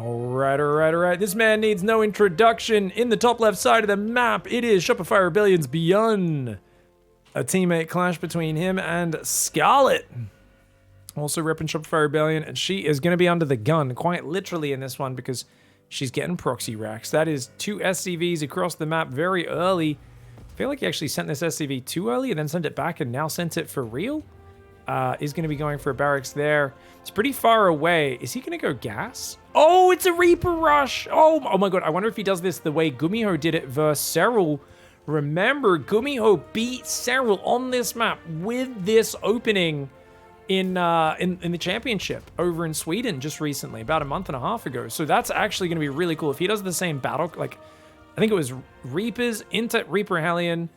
All right. This man needs no introduction. In the top left side of the map, it is Shopify Rebellion's BYUN. A teammate clash between him and Scarlett. Also repping Shopify Rebellion, and she is going to be under the gun, quite literally in this one, because she's getting proxy racks. That is 2 SCVs across the map very early. I feel like he actually sent this SCV too early and then sent it back and now sent it for real. Is going to be going for a barracks there. It's pretty far away. Is he going to go gas? Oh, it's a Reaper rush. Oh my god. I wonder if he does this the way Gumiho did it versus Serral. Remember, Gumiho beat Serral on this map with this opening in the championship over in Sweden just recently, about a month and a half ago. So that's actually going to be really cool. If he does the same battle, like, I think it was Reapers into Reaper Hellion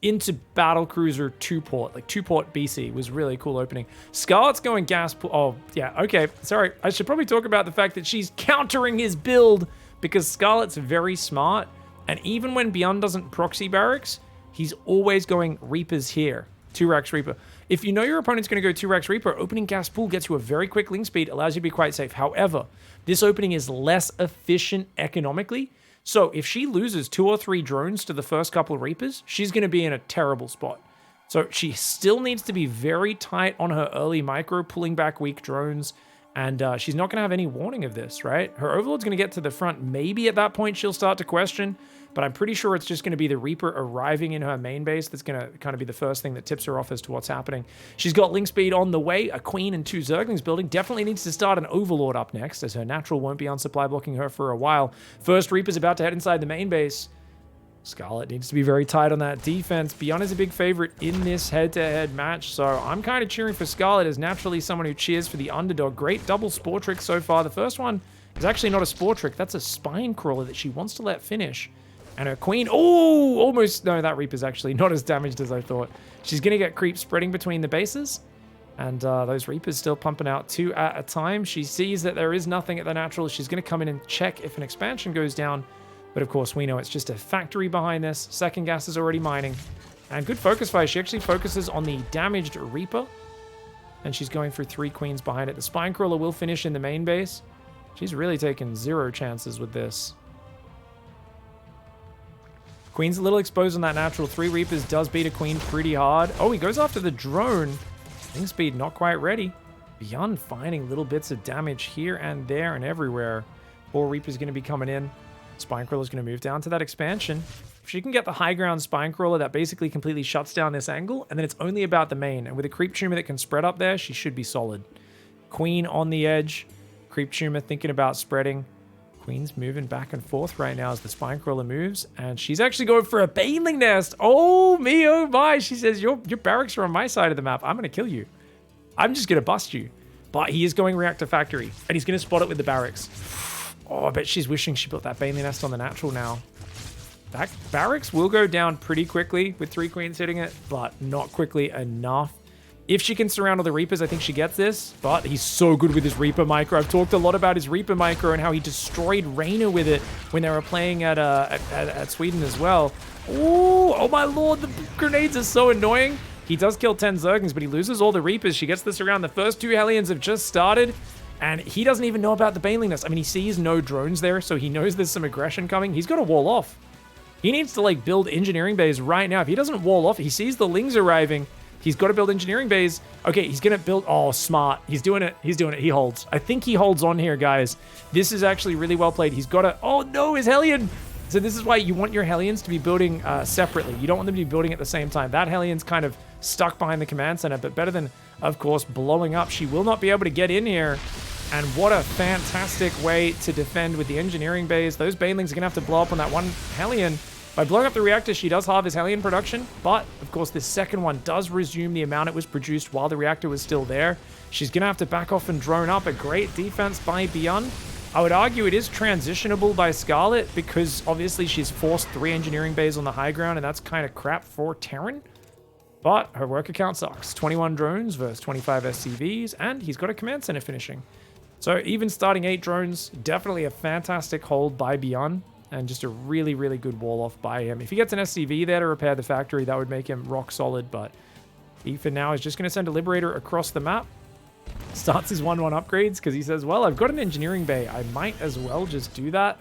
into Battlecruiser 2-port, like 2-port BC was really cool opening. Scarlett's going gas pool. Oh, yeah, okay. Sorry, I should probably talk about the fact that she's countering his build because Scarlett's very smart. And even when BYUN doesn't proxy barracks, he's always going Reapers here. 2 racks Reaper. If you know your opponent's going to go 2 racks Reaper, opening gas pool gets you a very quick link speed, allows you to be quite safe. However, this opening is less efficient economically. So if she loses 2 or 3 drones to the first couple of Reapers, she's going to be in a terrible spot. So she still needs to be very tight on her early micro, pulling back weak drones. And she's not going to have any warning of this, right? Her Overlord's going to get to the front. Maybe at that point she'll start to question, but I'm pretty sure it's just going to be the Reaper arriving in her main base that's going to kind of be the first thing that tips her off as to what's happening. She's got link speed on the way, a Queen and 2 Zerglings building. Definitely needs to start an Overlord up next, as her natural won't be on supply blocking her for a while. First Reaper's about to head inside the main base. Scarlett needs to be very tight on that defense. BYUN is a big favorite in this head-to-head match, so I'm kind of cheering for Scarlett as naturally someone who cheers for the underdog. Great double Spore Trick so far. The first one is actually not a Spore Trick. That's a Spine Crawler that she wants to let finish. And her Queen, oh, almost, no, that Reaper's actually not as damaged as I thought. She's going to get creep spreading between the bases, and those Reapers still pumping out 2 at a time. She sees that there is nothing at the natural. She's going to come in and check if an expansion goes down. But of course, we know it's just a factory behind this. Second gas is already mining. And good focus fire. She actually focuses on the damaged Reaper. And she's going for 3 Queens behind it. The Spine Crawler will finish in the main base. She's really taken 0 chances with this. Queen's a little exposed on that natural. 3 Reapers does beat a Queen pretty hard. Oh, he goes after the drone. Wing speed not quite ready. BYUN finding little bits of damage here and there and everywhere. 4 Reapers going to be coming in. Spine Crawler is going to move down to that expansion. If she can get the high ground Spine Crawler, that basically completely shuts down this angle, and then it's only about the main. And with a Creep Tumor that can spread up there, she should be solid. Queen on the edge. Creep Tumor thinking about spreading. Queen's moving back and forth right now as the Spine Crawler moves, and she's actually going for a Baneling Nest. Oh me, oh my. She says, your barracks are on my side of the map. I'm going to kill you. I'm just going to bust you. But he is going Reactor Factory, and he's going to spot it with the barracks. Oh, I bet she's wishing she built that Baneling Nest on the natural now. That barracks will go down pretty quickly with 3 Queens hitting it, but not quickly enough. If she can surround all the Reapers, I think she gets this, but he's so good with his Reaper Micro. I've talked a lot about his Reaper Micro and how he destroyed Reina with it when they were playing at Sweden as well. Ooh, oh my lord, the grenades are so annoying. He does kill 10 Zerglings, but he loses all the Reapers. She gets this around. The first 2 Hellions have just started. And he doesn't even know about the Baneling Nest. I mean, he sees no drones there, so he knows there's some aggression coming. He's got to wall off. He needs to, like, build engineering bays right now. If he doesn't wall off, he sees the Lings arriving. He's got to build engineering bays. Okay, he's going to build... Oh, smart. He's doing it. He's doing it. He holds. I think he holds on here, guys. This is actually really well played. He's got to... Oh, no, his Hellion! So this is why you want your Hellions to be building separately. You don't want them to be building at the same time. That Hellion's kind of stuck behind the command center, but better than, of course, blowing up. She will not be able to get in here. And what a fantastic way to defend with the engineering bays. Those Banelings are going to have to blow up on that one Hellion. By blowing up the reactor, she does halve his Hellion production. But, of course, this second one does resume the amount it was produced while the reactor was still there. She's going to have to back off and drone up. A great defense by BYUN. I would argue it is transitionable by Scarlett because, obviously, she's forced 3 engineering bays on the high ground, and that's kind of crap for Terran. But her worker count sucks. 21 drones versus 25 SCVs, and he's got a command center finishing. So even starting 8 drones, definitely a fantastic hold by BYUN, and just a really, really good wall-off by him. If he gets an SCV there to repair the factory, that would make him rock solid, but he for now is just going to send a Liberator across the map. Starts his 1-1 upgrades because he says, well, I've got an engineering bay. I might as well just do that.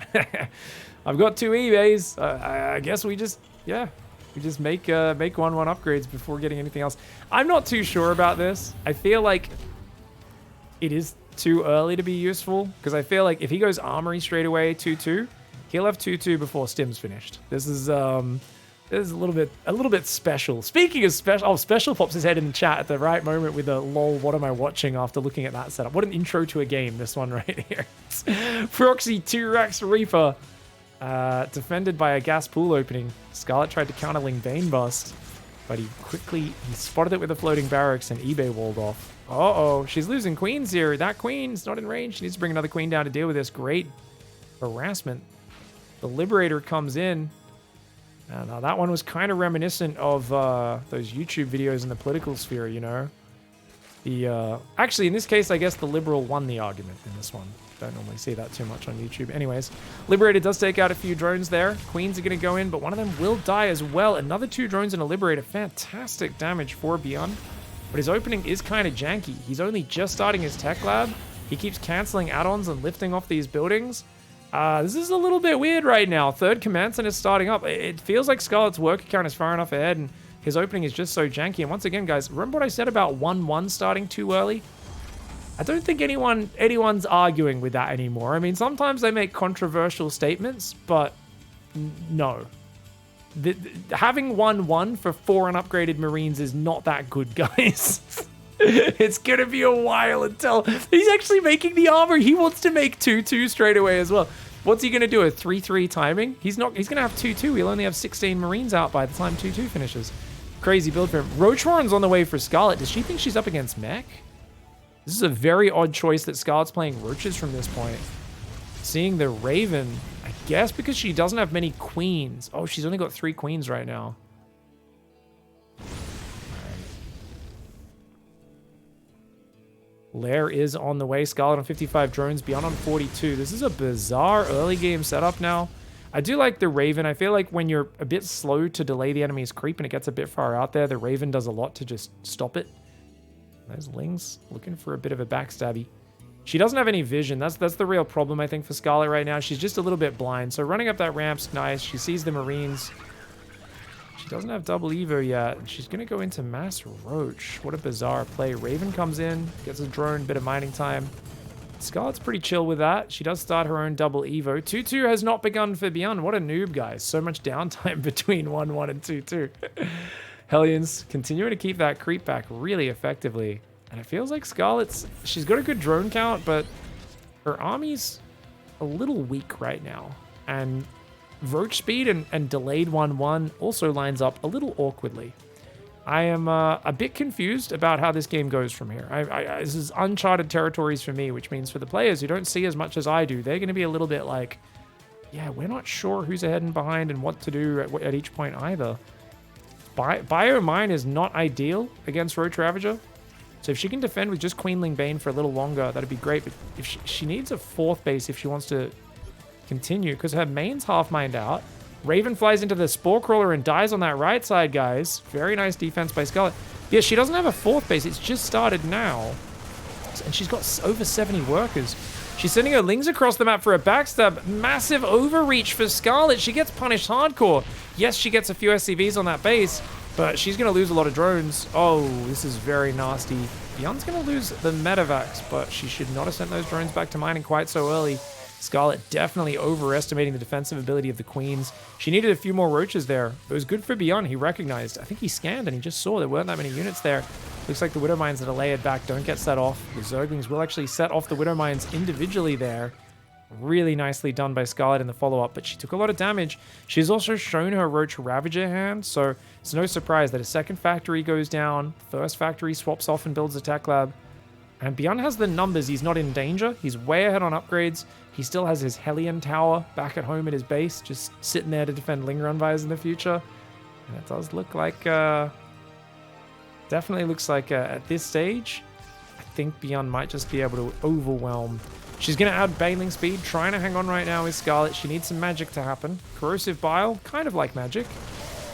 I've got 2 E-bays. I guess we just, yeah, we just make 1-1 upgrades before getting anything else. I'm not too sure about this. I feel like it is too early to be useful because I feel like if he goes armory straight away 2-2, he'll have 2-2 before stim's finished. This is a little bit special. Speaking of special, oh, Special pops his head in the chat at the right moment with a lol, what am I watching after looking at that setup? What an intro to a game, this one right here. Proxy 2-Rax Reaper, defended by a gas pool opening. Scarlett tried to counterling Bane Bust, but he spotted it with a floating barracks and eBay walled off. Uh-oh, she's losing queens here. That queen's not in range. She needs to bring another queen down to deal with this great harassment. The Liberator comes in. Now that one was kind of reminiscent of those YouTube videos in the political sphere, you know. Actually, in this case, I guess the Liberal won the argument in this one. Don't normally see that too much on YouTube. Anyways, Liberator does take out a few drones there. Queens are going to go in, but one of them will die as well. Another 2 drones and a Liberator. Fantastic damage for BYUN. But his opening is kind of janky. He's only just starting his tech lab. He keeps canceling add-ons and lifting off these buildings. This is a little bit weird right now. 3rd command center is starting up. It feels like Scarlett's work account is far enough ahead, and his opening is just so janky. And once again, guys, remember what I said about 1-1 starting too early? I don't think anyone's arguing with that anymore. I mean, sometimes they make controversial statements, but no. Having 1-1 for 4 unupgraded Marines is not that good, guys. It's gonna be a while until he's actually making the armor. He wants to make 2-2 straight away as well. What's he gonna do? A 3-3 timing? He's gonna have 2-2. He'll only have 16 Marines out by the time 2-2 finishes. Crazy build for him. Roach Warren's on the way for Scarlett. Does she think she's up against mech? This is a very odd choice that Scarlett's playing Roaches from this point. Seeing the Raven, I guess because she doesn't have many queens. Oh, she's only got 3 queens right now. Lair is on the way. Scarlett on 55 drones, BYUN on 42. This is a bizarre early game setup now. I do like the Raven. I feel like when you're a bit slow to delay the enemy's creep and it gets a bit far out there, the Raven does a lot to just stop it. There's Lings looking for a bit of a backstabby. She doesn't have any vision. That's the real problem, I think, for Scarlett right now. She's just a little bit blind. So running up that ramp's nice. She sees the Marines. She doesn't have double Evo yet. She's going to go into Mass Roach. What a bizarre play. Raven comes in, gets a drone, bit of mining time. Scarlett's pretty chill with that. She does start her own double Evo. 2-2 has not begun for BYUN. What a noob, guys. So much downtime between 1-1 and 2-2. Hellions continuing to keep that creep back really effectively. And it feels like she's got a good drone count, but her army's a little weak right now. And Roach speed and delayed 1-1 also lines up a little awkwardly. I am a bit confused about how this game goes from here. This is uncharted territories for me, which means for the players who don't see as much as I do, they're going to be a little bit like, yeah, we're not sure who's ahead and behind and what to do at each point either. BYUN is not ideal against Roach Ravager. So if she can defend with just Queenling Bane for a little longer, that'd be great. But if she needs a 4th base if she wants to continue, because her main's half mined out. Raven flies into the Spore Crawler and dies on that right side, guys. Very nice defense by Scarlett. Yeah, she doesn't have a 4th base. It's just started now. And she's got over 70 workers. She's sending her Lings across the map for a backstab. Massive overreach for Scarlett. She gets punished hardcore. Yes, she gets a few SCVs on that base, but she's going to lose a lot of drones. Oh, this is very nasty. BYUN's going to lose the medevacs, but she should not have sent those drones back to mining quite so early. Scarlett definitely overestimating the defensive ability of the Queens. She needed a few more Roaches there. It was good for BYUN. He recognized. I think he scanned and he just saw there weren't that many units there. Looks like the Widow Mines that are layered back don't get set off. The Zerglings will actually set off the Widow Mines individually there. Really nicely done by Scarlett in the follow-up, but she took a lot of damage. She's also shown her Roach Ravager hand, so it's no surprise that a 2nd factory goes down, 1st factory swaps off and builds a tech lab. And BYUN has the numbers. He's not in danger. He's way ahead on upgrades. He still has his Hellion Tower back at home at his base, just sitting there to defend Ling Runvires in the future. And it does look like, definitely looks like at this stage, I think BYUN might just be able to overwhelm. She's going to add Baneling speed, trying to hang on right now with Scarlett. She needs some magic to happen. Corrosive Bile, kind of like magic.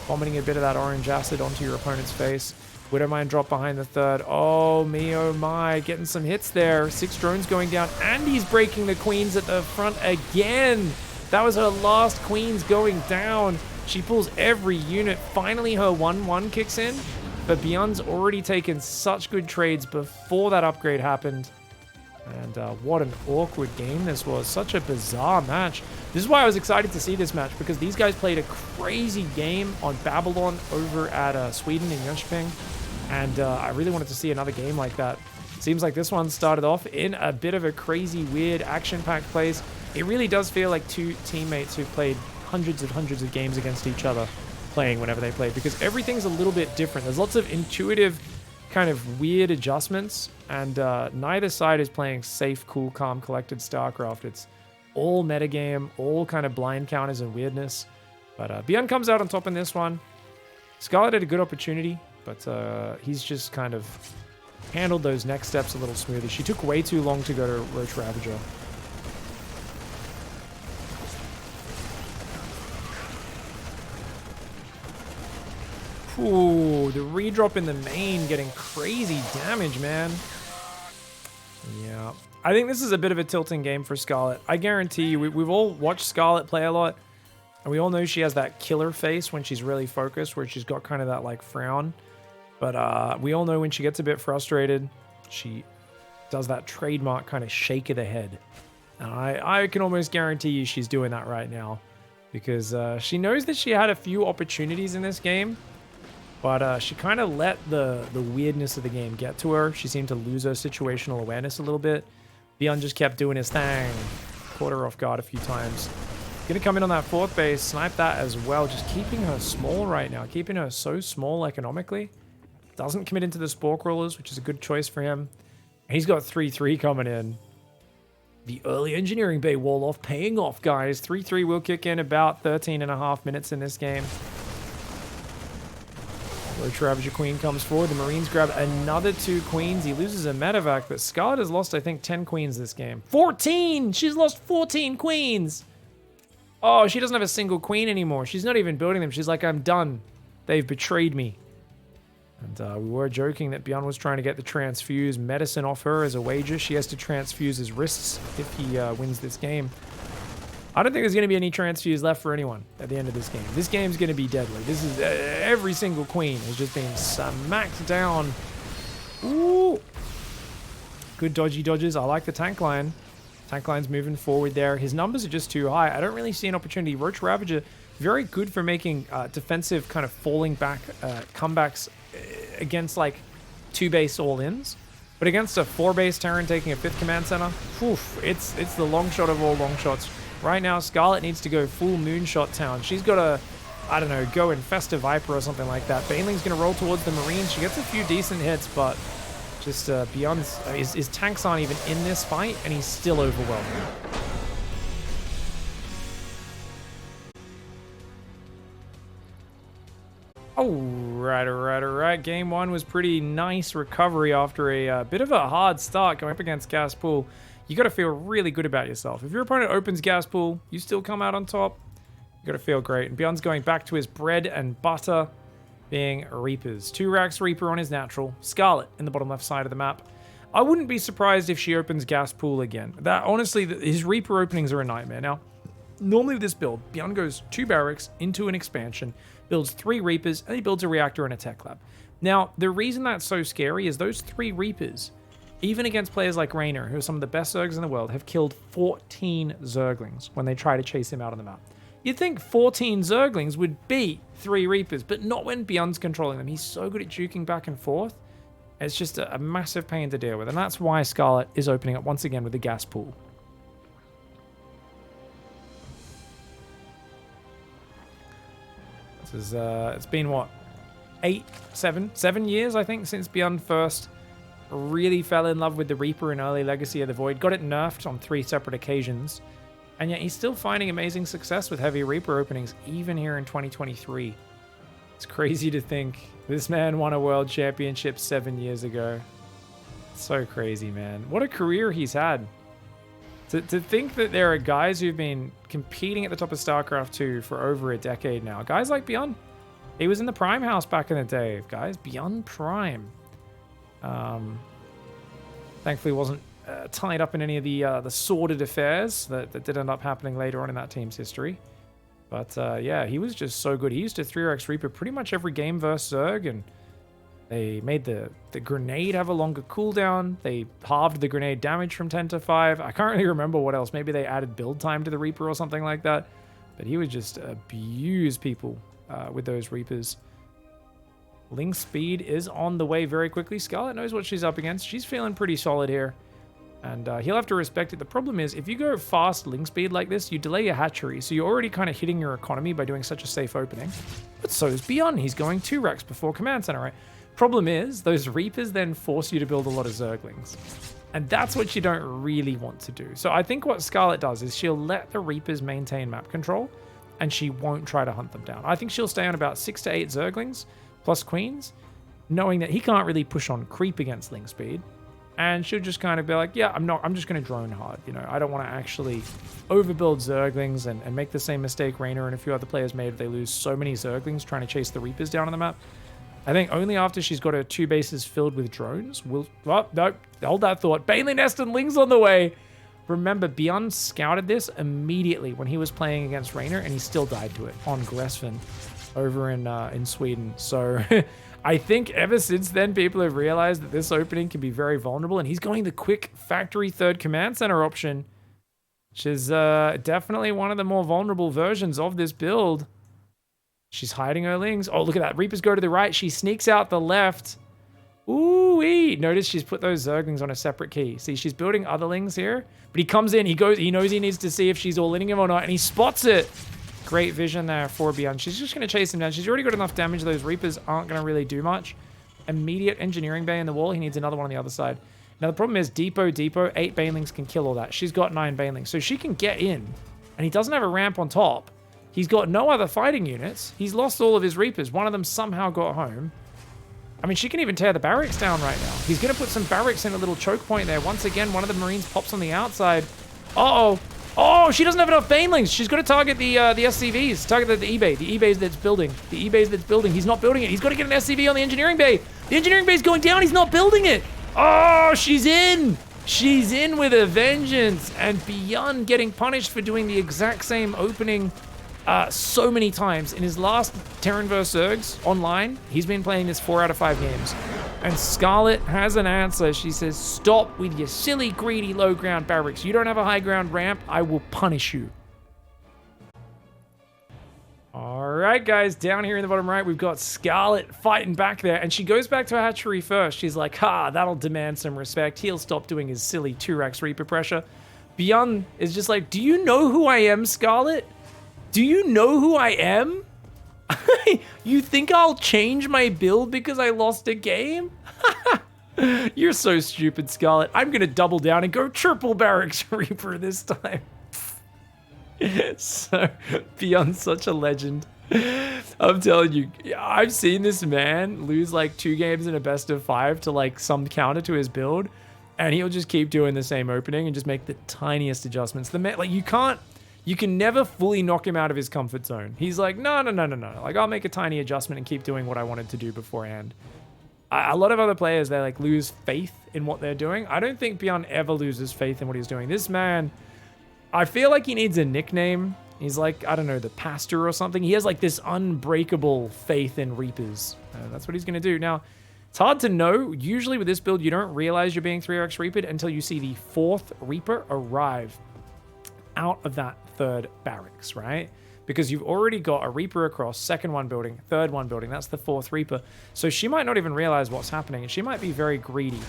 Vomiting a bit of that orange acid onto your opponent's face. Widowmine drop behind the third. Oh me, oh my. Getting some hits there. 6 drones going down. And he's breaking the queens at the front again. That was her last queens going down. She pulls every unit. Finally, her 1-1 kicks in. But BYUN's already taken such good trades before that upgrade happened. And what an awkward game this was. Such a bizarre match. This is why I was excited to see this match, because these guys played a crazy game on Babylon over at Sweden in Jönköping. And I really wanted to see another game like that. Seems like this one started off in a bit of a crazy, weird, action-packed place. It really does feel like two teammates who played hundreds of games against each other playing whenever they play, because everything's a little bit different. There's lots of intuitive, kind of weird adjustments, and neither side is playing safe, cool, calm, collected StarCraft. It's all metagame, all kind of blind counters and weirdness. But BYUN comes out on top in this one. Scarlett had a good opportunity, but he's just kind of handled those next steps a little smoother. She took way too long to go to Roach Ravager. Ooh, the redrop in the main getting crazy damage, man. Yeah. I think this is a bit of a tilting game for Scarlett. I guarantee you, we've all watched Scarlett play a lot, and we all know she has that killer face when she's really focused, where she's got kind of that, like, frown. But we all know when she gets a bit frustrated, she does that trademark kind of shake of the head. And I can almost guarantee you she's doing that right now, because she knows that she had a few opportunities in this game, but she kind of let the weirdness of the game get to her. She seemed to lose her situational awareness a little bit. BYUN just kept doing his thing. Caught her off guard a few times. Gonna come in on that 4th base, snipe that as well. Just keeping her small right now. Keeping her so small economically. Doesn't commit into the Spore Crawlers, which is a good choice for him. He's got 3-3 coming in. The early engineering bay wall off paying off, guys. 3-3 will kick in about 13.5 minutes in this game. Roach Ravager Queen comes forward. The Marines grab another 2 queens. He loses a medevac, but Scarlett has lost, I think, 10 queens this game. 14! She's lost 14 queens! Oh, she doesn't have a single queen anymore. She's not even building them. She's like, I'm done. They've betrayed me. And we were joking that BYUN was trying to get the transfuse medicine off her as a wager. She has to transfuse his wrists if he wins this game. I don't think there's going to be any transfuse left for anyone at the end of this game. This game's going to be deadly. This is every single queen has just been smacked down. Ooh. Good dodgy dodges. I like the tank line. Tank line's moving forward there. His numbers are just too high. I don't really see an opportunity. Roach Ravager, very good for making defensive kind of falling back comebacks against like 2 base all-ins. But against a 4 base Terran taking a 5th command center, oof, it's the long shot of all long shots. Right now, Scarlett needs to go full Moonshot Town. She's got to, I don't know, go infest a Viper or something like that. Baneling's going to roll towards the Marines. She gets a few decent hits, but just BYUN's, his tanks aren't even in this fight, and he's still overwhelmed. Alright. Game 1 was pretty nice recovery after a bit of a hard start going up against Gas Pool. You got to feel really good about yourself. If your opponent opens Gas Pool, you still come out on top, you got to feel great. And BYUN's going back to his bread and butter, being Reapers. 2 racks Reaper on his natural. Scarlett in the bottom left side of the map. I wouldn't be surprised if she opens Gas Pool again. That honestly, his Reaper openings are a nightmare. Now, normally with this build, BYUN goes 2 barracks into an expansion, builds 3 Reapers, and he builds a reactor and a tech lab. Now, the reason that's so scary is those 3 Reapers, even against players like Raynor, who are some of the best Zergs in the world, have killed 14 Zerglings when they try to chase him out on the map. You'd think 14 Zerglings would beat 3 Reapers, but not when BYUN's controlling them. He's so good at juking back and forth. It's just a massive pain to deal with, and that's why Scarlett is opening up once again with the Gas Pool. This is, it's been, what, 7 years, I think, since BYUN first really fell in love with the Reaper in early Legacy of the Void. Got it nerfed on 3 separate occasions. And yet he's still finding amazing success with heavy Reaper openings, even here in 2023. It's crazy to think this man won a world championship 7 years ago. It's so crazy, man. What a career he's had. To think that there are guys who've been competing at the top of StarCraft 2 for over a decade now. Guys like BYUN. He was in the Prime house back in the day, guys. BYUN Prime. Thankfully wasn't tied up in any of the sordid affairs that did end up happening later on in that team's history. But yeah, he was just so good. He used to 3x Reaper pretty much every game versus Zerg, and they made the grenade have a longer cooldown. They halved the grenade damage from 10 to 5. I can't really remember what else. Maybe they added build time to the Reaper or something like that. But he would just abuse people with those Reapers. Link speed is on the way very quickly. Scarlett knows what she's up against. She's feeling pretty solid here. And he'll have to respect it. The problem is, if you go fast link speed like this, you delay your hatchery. So you're already kind of hitting your economy by doing such a safe opening. But so is BYUN. He's going 2 Rex before Command Center, right? Problem is, those Reapers then force you to build a lot of Zerglings. And that's what you don't really want to do. So I think what Scarlett does is she'll let the Reapers maintain map control, and she won't try to hunt them down. I think she'll stay on about 6 to 8 Zerglings, plus Queens, knowing that he can't really push on creep against link speed. And she'll just kind of be like, yeah, I'm just going to drone hard. You know, I don't want to actually overbuild Zerglings and make the same mistake Raynor and a few other players made if they lose so many Zerglings trying to chase the Reapers down on the map. I think only after she's got her 2 bases filled with drones will... Oh, no, hold that thought. Baneling Nest and Ling's on the way. Remember, BYUN scouted this immediately when he was playing against Raynor, and he still died to it on Gresfin over in Sweden. So... I think ever since then, people have realized that this opening can be very vulnerable, and he's going the quick factory 3rd command center option, which is definitely one of the more vulnerable versions of this build. She's hiding her Lings. Oh, look at that. Reapers go to the right. She sneaks out the left. Ooh-wee. Notice she's put those Zerglings on a separate key. See, she's building other Lings here, but he comes in. He knows he needs to see if she's all-inning him or not, and he spots it. Great vision there for BYUN. She's just going to chase him down. She's already got enough damage. Those Reapers aren't going to really do much. Immediate engineering bay in the wall. He needs another one on the other side. Now, the problem is depot, 8 Banelings can kill all that. She's got 9 Banelings. So she can get in, and he doesn't have a ramp on top. He's got no other fighting units. He's lost all of his Reapers. One of them somehow got home. I mean, she can even tear the barracks down right now. He's going to put some barracks in a little choke point there. Once again, one of the Marines pops on the outside. Uh-oh. Oh, she doesn't have enough Banelings. She's got to target the SCVs. Target the E-Bay. The E-Bays that's building. The E-Bays that's building. He's not building it. He's got to get an SCV on the engineering bay. The engineering bay's going down. He's not building it. Oh, she's in. She's in with a vengeance. And BYUN getting punished for doing the exact same opening so many times. In his last Terran vs. Zergs online, he's been playing this 4 out of 5 games. And Scarlett has an answer. She says, stop with your silly, greedy, low ground barracks. You don't have a high ground ramp. I will punish you. All right, guys. Down here in the bottom right, we've got Scarlett fighting back there. And she goes back to her hatchery first. She's like, that'll demand some respect. He'll stop doing his silly 2-Rex Reaper pressure. BYUN is just like, do you know who I am, Scarlett? Do you know who I am? You think I'll change my build because I lost a game? You're so stupid, Scarlett. I'm going to double down and go triple Barracks Reaper this time. So, BYUN's such a legend. I'm telling you, I've seen this man lose like 2 games in a best of 5 to like some counter to his build, and he'll just keep doing the same opening and just make the tiniest adjustments. The man, like, you can never fully knock him out of his comfort zone. He's like, no. Like, I'll make a tiny adjustment and keep doing what I wanted to do beforehand. A lot of other players, they like lose faith in what they're doing. I don't think BYUN ever loses faith in what he's doing. This man, I feel like he needs a nickname. He's like, I don't know, the pastor or something. He has like this unbreakable faith in Reapers. That's what he's going to do. Now, it's hard to know. Usually with this build, you don't realize you're being 3x Reapered until you see the 4th Reaper arrive out of that 3rd barracks, right? Because you've already got a Reaper across, 2nd one building, 3rd one building. That's the 4th Reaper. So she might not even realize what's happening, and she might be very greedy.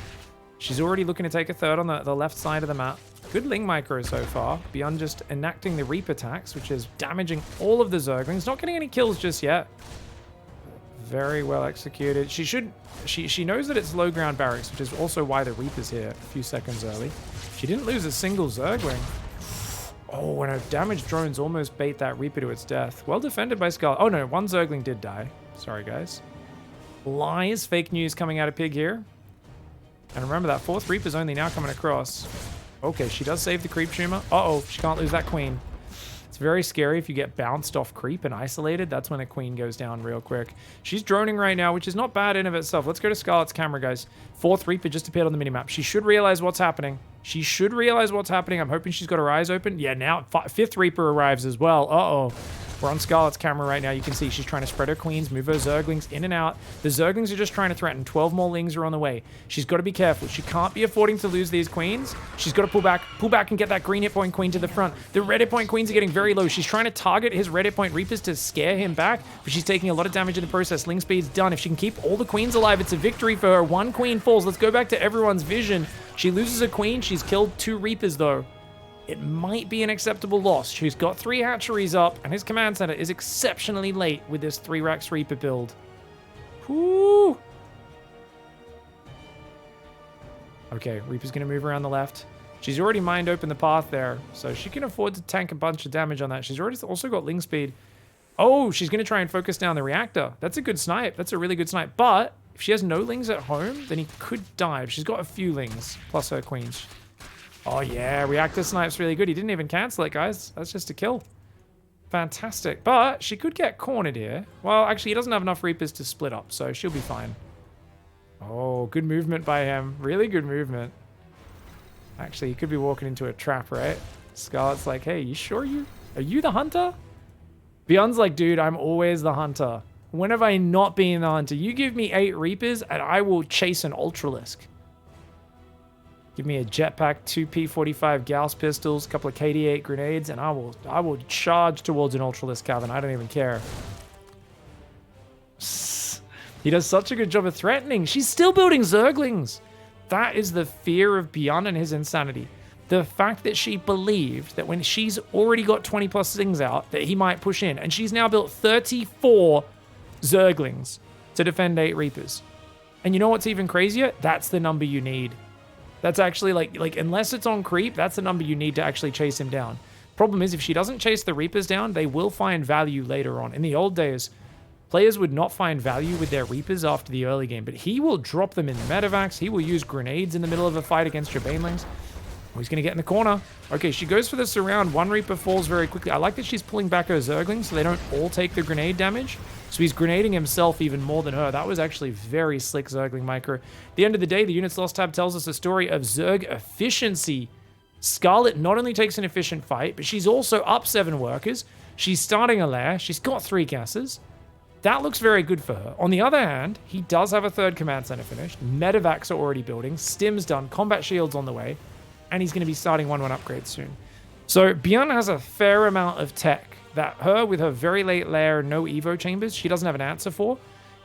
She's already looking to take a 3rd on the left side of the map. Good Ling micro so far. BYUN just enacting the Reaper tax, which is damaging all of the Zerglings. Not getting any kills just yet. Very well executed. She knows that it's low ground barracks, which is also why the Reaper's here a few seconds early. She didn't lose a single Zergling. Oh, and her damaged drones almost bait that Reaper to its death. Well defended by Scarlett. Oh no, 1 Zergling did die. Sorry, guys. Lies, fake news coming out of Pig here. And remember, that 4th Reaper's only now coming across. Okay, she does save the creep tumor. Uh-oh, she can't lose that queen. It's very scary if you get bounced off creep and isolated. That's when a queen goes down real quick. She's droning right now, which is not bad in of itself. Let's go to Scarlett's camera, guys. 4th Reaper just appeared on the minimap. She should realize what's happening. She should realize what's happening. I'm hoping she's got her eyes open. Yeah, now 5th Reaper arrives as well. Uh-oh. We're on Scarlett's camera right now. You can see she's trying to spread her queens, move her Zerglings in and out. The Zerglings are just trying to threaten. 12 more Lings are on the way. She's got to be careful. She can't be affording to lose these queens. She's got to pull back and get that green hit point queen to the front. The red hit point queens are getting very low. She's trying to target his red hit point Reapers to scare him back, but she's taking a lot of damage in the process. Ling speed's done. If she can keep all the queens alive, it's a victory for her. 1 queen falls. Let's go back to everyone's vision. She loses a queen. She's killed 2 Reapers, though. It might be an acceptable loss. She's got 3 hatcheries up, and his command center is exceptionally late with this 3-Rax Reaper build. Whoo! Okay, Reaper's going to move around the left. She's already mined open the path there, so she can afford to tank a bunch of damage on that. She's already also got Ling speed. Oh, she's going to try and focus down the reactor. That's a good snipe. That's a really good snipe. But if she has no Lings at home, then he could dive. She's got a few Lings, plus her queens. Oh, yeah. Reactor snipe's really good. He didn't even cancel it, guys. That's just a kill. Fantastic. But she could get cornered here. Well, actually, he doesn't have enough Reapers to split up, so she'll be fine. Oh, good movement by him. Really good movement. Actually, he could be walking into a trap, right? Scarlett's like, hey, you sure are you the hunter? BYUN's like, dude, I'm always the hunter. When have I not been the hunter? You give me 8 Reapers, and I will chase an Ultralisk. Give me a jetpack, 2 P45 Gauss pistols, a couple of KD8 grenades, and I will charge towards an Ultralisk cavern. I don't even care. He does such a good job of threatening. She's still building Zerglings. That is the fear of BYUN and his insanity. The fact that she believed that when she's already got 20 plus things out, that he might push in. And she's now built 34 Zerglings to defend 8 Reapers. And you know what's even crazier? That's the number you need. That's actually like unless it's on creep, that's the number you need to actually chase him down. Problem is, if she doesn't chase the Reapers down, they will find value later on. In the old days, players would not find value with their Reapers after the early game, but he will drop them in the medevacs. He will use grenades in the middle of a fight against your Banelings. Oh, he's going to get in the corner. Okay, she goes for the surround. 1 Reaper falls very quickly. I like that she's pulling back her Zerglings so they don't all take the grenade damage. So he's grenading himself even more than her. That was actually very slick Zergling micro. At the end of the day, the Units Lost tab tells us a story of Zerg efficiency. Scarlett not only takes an efficient fight, but she's also up 7 workers. She's starting a lair. She's got 3 gases. That looks very good for her. On the other hand, he does have a 3rd command center finished. Medevacs are already building. Stim's done. Combat shields on the way. And he's going to be starting 1-1 upgrades soon. So BYUN has a fair amount of tech that her, with her very late lair, no Evo chambers, she doesn't have an answer for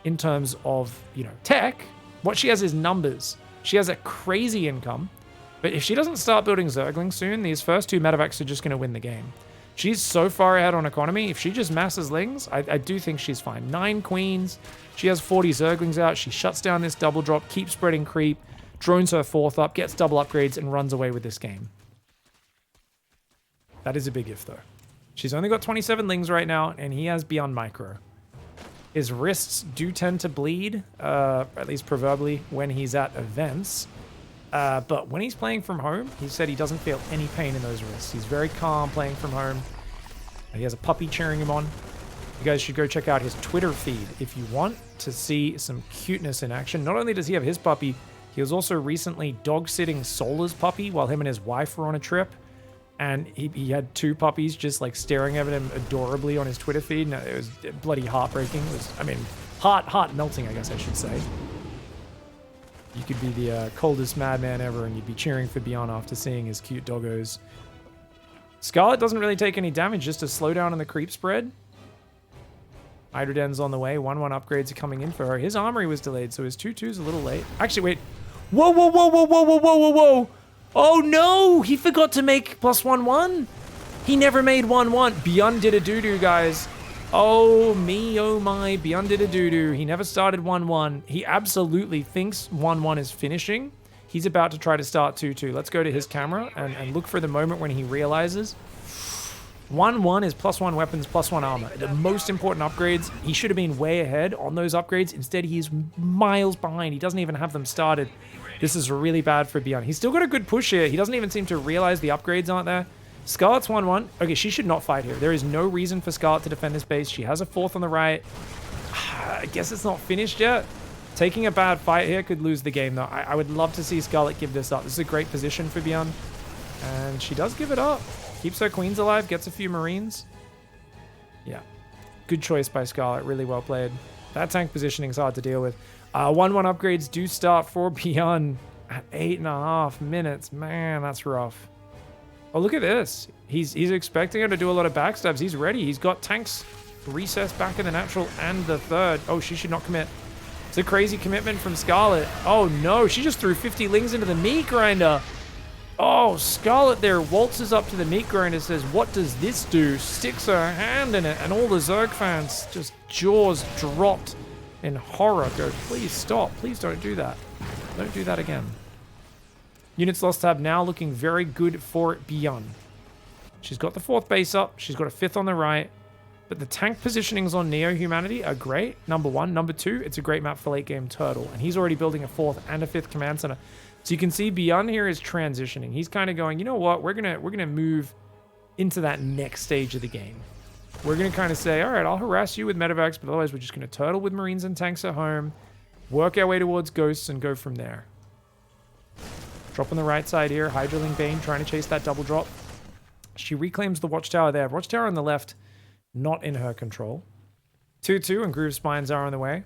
in terms of, tech. What she has is numbers. She has a crazy income. But if she doesn't start building Zerglings soon, these first 2 medevacs are just going to win the game. She's so far ahead on economy. If she just masses Lings, I do think she's fine. 9 queens. She has 40 Zerglings out. She shuts down this double drop, keeps spreading creep, drones her 4th up, gets double upgrades, and runs away with this game. That is a big if, though. She's only got 27 Lings right now, and he has BYUN micro. His wrists do tend to bleed, at least proverbially, when he's at events. But when he's playing from home, he said he doesn't feel any pain in those wrists. He's very calm playing from home. He has a puppy cheering him on. You guys should go check out his Twitter feed if you want to see some cuteness in action. Not only does he have his puppy, he was also recently dog-sitting Solar's puppy while him and his wife were on a trip. And he had 2 puppies just like staring at him adorably on his Twitter feed. And it was bloody heartbreaking. It was, heart melting, I guess I should say. You could be the coldest madman ever and you'd be cheering for BYUN after seeing his cute doggos. Scarlett doesn't really take any damage, just a slowdown in the creep spread. Hydroden's on the way. 1-1 upgrades are coming in for her. His armory was delayed, so his 2-2's a little late. Actually, wait. Whoa, whoa, whoa, whoa, whoa, whoa, whoa, whoa, whoa. Oh, no. He forgot to make +1-1. He never made 1-1. BYUN did a doo-doo, guys. Oh, me, oh, my. BYUN did a doo-doo. He never started 1-1. He absolutely thinks 1-1 is finishing. He's about to try to start 2-2. Let's go to his camera and look for the moment when he realizes 1-1 is +1 weapons, +1 armor. The most important upgrades. He should have been way ahead on those upgrades. Instead, he's miles behind. He doesn't even have them started. This is really bad for BYUN. He's still got a good push here. He doesn't even seem to realize the upgrades aren't there. Scarlett's 1-1. Okay, she should not fight here. There is no reason for Scarlett to defend this base. She has a 4th on the right. I guess it's not finished yet. Taking a bad fight here could lose the game, though. I would love to see Scarlett give this up. This is a great position for BYUN. And she does give it up. Keeps her queens alive, gets a few marines. Yeah. Good choice by Scarlett. Really well played. That tank positioning is hard to deal with. 1-1 upgrades do start for BYUN at 8.5 minutes. Man, that's rough. Oh, look at this. He's expecting her to do a lot of backstabs. He's ready. He's got tanks recessed back in the natural and the 3rd. Oh, she should not commit. It's a crazy commitment from Scarlett. Oh, no. She just threw 50 lings into the meat grinder. Oh, Scarlett there waltzes up to the meat grinder, says, what does this do? Sticks her hand in it, and all the Zerg fans just jaws dropped in horror. Go, please stop. Please don't do that. Don't do that again. Units lost tab now looking very good for BYUN. She's got the 4th base up. She's got a 5th on the right. But the tank positionings on Neo-Humanity are great. Number 1. Number 2, it's a great map for late game Turtle. And he's already building a 4th and a 5th command center. So you can see BYUN here is transitioning. He's kind of going, you know what? We're gonna move into that next stage of the game. We're gonna kind of say, all right, I'll harass you with medevacs, but otherwise we're just gonna turtle with marines and tanks at home, work our way towards ghosts, and go from there. Drop on the right side here. Hydraling Bane trying to chase that double drop. She reclaims the watchtower there. Watchtower on the left, not in her control. 2-2 and Groove Spines are on the way.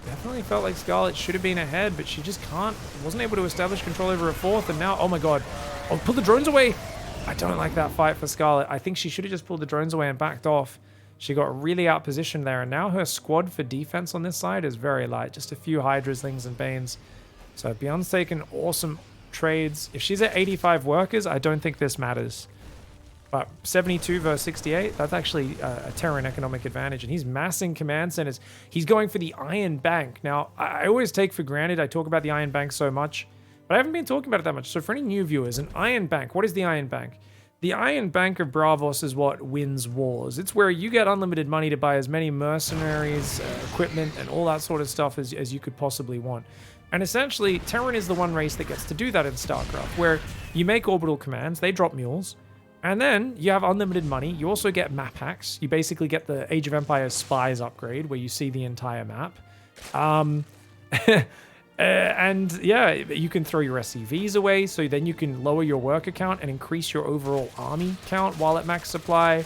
Definitely felt like Scarlett should have been ahead, but she just wasn't able to establish control over a 4th, and now, oh my god. Oh, pull the drones away! I don't like that fight for Scarlett. I think she should have just pulled the drones away and backed off. She got really outpositioned there, and now her squad for defense on this side is very light. Just a few Hydras, Lings, and Banes. So BYUN's taken awesome trades. If she's at 85 workers, I don't think this matters. But 72 versus 68, that's actually a Terran economic advantage. And he's massing command centers. He's going for the Iron Bank. Now, I always take for granted, I talk about the Iron Bank so much, but I haven't been talking about it that much. So for any new viewers, an Iron Bank, what is the Iron Bank? The Iron Bank of Bravos is what wins wars. It's where you get unlimited money to buy as many mercenaries, equipment, and all that sort of stuff as you could possibly want. And essentially, Terran is the one race that gets to do that in StarCraft, where you make orbital commands, they drop mules, and then you have unlimited money. You also get map hacks. You basically get the Age of Empires Spies upgrade, where you see the entire map. And yeah, you can throw your SCVs away, so then you can lower your worker count and increase your overall army count while at max supply.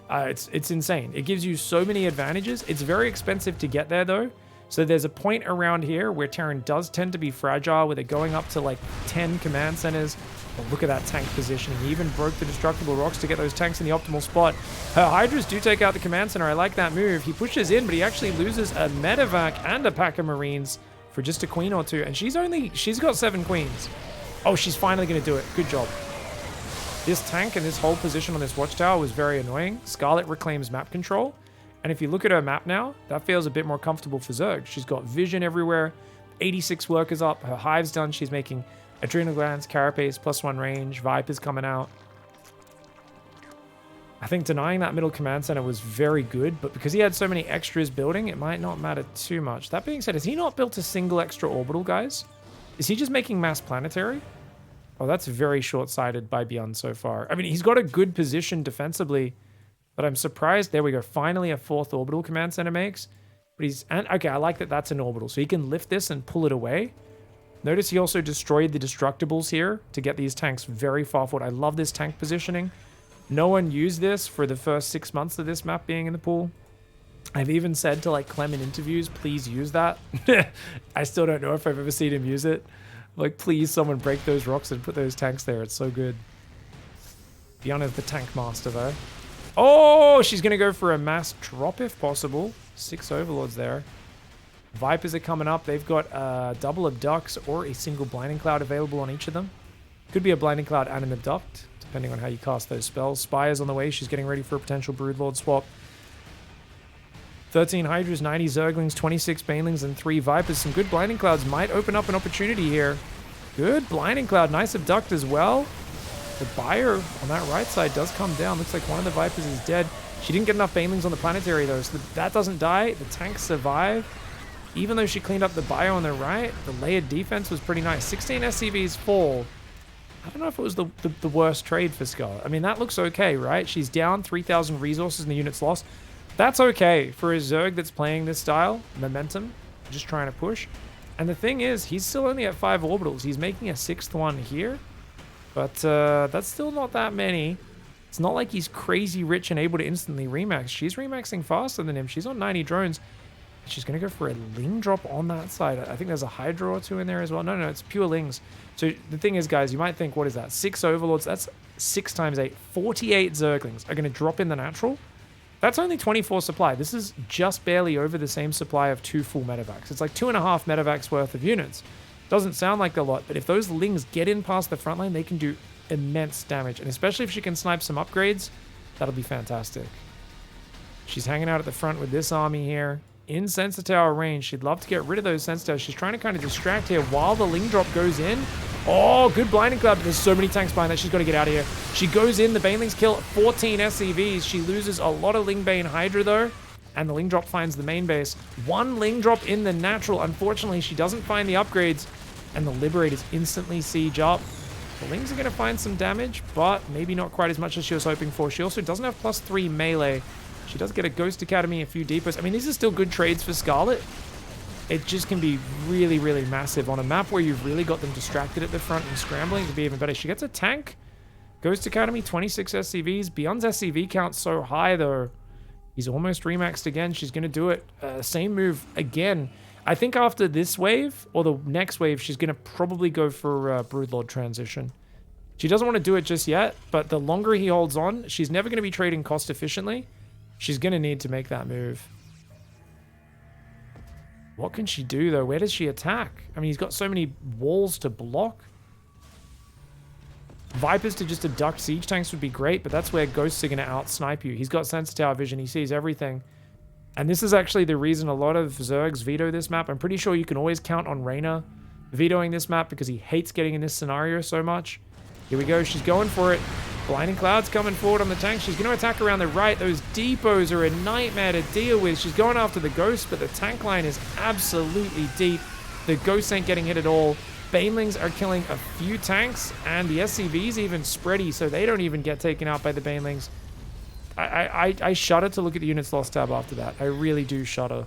It's insane. It gives you so many advantages. It's very expensive to get there, though. So there's a point around here where Terran does tend to be fragile, where they're going up to like 10 command centers. Oh, look at that tank positioning. He even broke the destructible rocks to get those tanks in the optimal spot. Her Hydras do take out the command center. I like that move. He pushes in, but he actually loses a medevac and a pack of marines for just a queen or two. And she's got 7 queens. Oh, she's finally going to do it. Good job. This tank and this whole position on this watchtower was very annoying. Scarlett reclaims map control. And if you look at her map now, that feels a bit more comfortable for Zerg. She's got vision everywhere, 86 workers up, her hive's done, she's making adrenal glands, carapace, +1 range, Viper's coming out. I think denying that middle command center was very good, but because he had so many extras building, it might not matter too much. That being said, has he not built a single extra orbital, guys? Is he just making mass planetary? Oh, that's very short-sighted by BYUN so far. I mean, he's got a good position defensively, but I'm surprised. There we go. Finally, a 4th orbital command center makes. But okay, I like that that's an orbital. So he can lift this and pull it away. Notice he also destroyed the destructibles here to get these tanks very far forward. I love this tank positioning. No one used this for the first 6 months of this map being in the pool. I've even said to like Clem in interviews, please use that. I still don't know if I've ever seen him use it. Like, please someone break those rocks and put those tanks there. It's so good. BYUN is the tank master though. Oh, she's going to go for a mass drop if possible. 6 overlords there. Vipers are coming up. They've got double abducts or a single blinding cloud available on each of them. Could be a blinding cloud and an abduct, depending on how you cast those spells. Spire is on the way. She's getting ready for a potential Broodlord swap. 13 Hydras, 90 Zerglings, 26 Banelings, and 3 Vipers. Some good blinding clouds might open up an opportunity here. Good blinding cloud. Nice abduct as well. The buyer on that right side does come down. Looks like one of the Vipers is dead. She didn't get enough Banelings on the planetary though, so that doesn't die. The tanks survive. even though she cleaned up the bio on the right, the layered defense was pretty nice. 16 SCVs fall. I don't know if it was the worst trade for Scarlett. I mean, that looks okay, right? She's down 3,000 resources and the unit's lost. That's okay for a Zerg that's playing this style. Momentum, just trying to push. And the thing is, he's still only at 5 orbitals. He's making a 6th one here. But that's still not that many. It's not like he's crazy rich and able to instantly remax. She's remaxing faster than him. She's on 90 drones. She's going to go for a Ling drop on that side. I think there's a Hydra or 2 in there as well. No, it's pure Lings. So the thing is, guys, you might think, what is that? 6 Overlords. That's 6 times 8. 48 Zerglings are going to drop in the natural. That's only 24 supply. This is just barely over the same supply of 2 full medevacs. It's like 2.5 medevacs worth of units. Doesn't sound like a lot, but if those Lings get in past the front line, they can do immense damage. And especially if she can snipe some upgrades, that'll be fantastic. She's hanging out at the front with this army here. In sensor tower range. She'd love to get rid of those sensor towers. She's trying to kind of distract here while the Ling drop goes in. Oh, good blinding cloud. There's so many tanks behind that. She's got to get out of here. She goes in. The Banelings kill 14 SCVs. She loses a lot of Ling Bane Hydra though. And the Ling drop finds the main base. 1 Ling drop in the natural. Unfortunately, she doesn't find the upgrades. And the Liberators instantly siege up. The Lings are going to find some damage, but maybe not quite as much as she was hoping for. She also doesn't have +3 melee. She does get a Ghost Academy, a few depots. I mean, these are still good trades for Scarlett. It just can be really, really massive. On a map where you've really got them distracted at the front and scrambling to be even better. She gets a tank. Ghost Academy, 26 SCVs. BYUN's SCV count's so high, though. He's almost remaxed again. She's going to do it. Same move again. I think after this wave, or the next wave, she's going to probably go for Broodlord transition. She doesn't want to do it just yet, but the longer he holds on, she's never going to be trading cost efficiently. She's going to need to make that move. What can she do, though? Where does she attack? I mean, he's got so many walls to block. Vipers to just abduct siege tanks would be great, but that's where Ghosts are going to out-snipe you. He's got sensor tower vision. He sees everything. And this is actually the reason a lot of Zergs veto this map. I'm pretty sure you can always count on Reyna vetoing this map because he hates getting in this scenario so much. Here we go. She's going for it. Blinding Cloud's coming forward on the tank. She's going to attack around the right. Those depots are a nightmare to deal with. She's going after the Ghost, but the tank line is absolutely deep. The Ghosts ain't getting hit at all. Banelings are killing a few tanks, and the SCV's even spready, so they don't even get taken out by the Banelings. I shudder to look at the units lost tab after that. I really do shudder.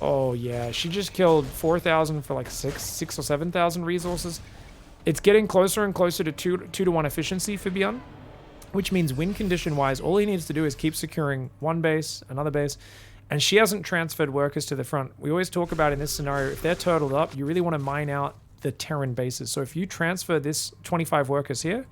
Oh, yeah. She just killed 4,000 for like 6 or 7,000 resources. It's getting closer and closer to 2 to 1 efficiency for BYUN, which means win condition-wise, all he needs to do is keep securing one base, another base, and she hasn't transferred workers to the front. We always talk about in this scenario, if they're turtled up, you really want to mine out the Terran bases. So if you transfer this 25 workers here,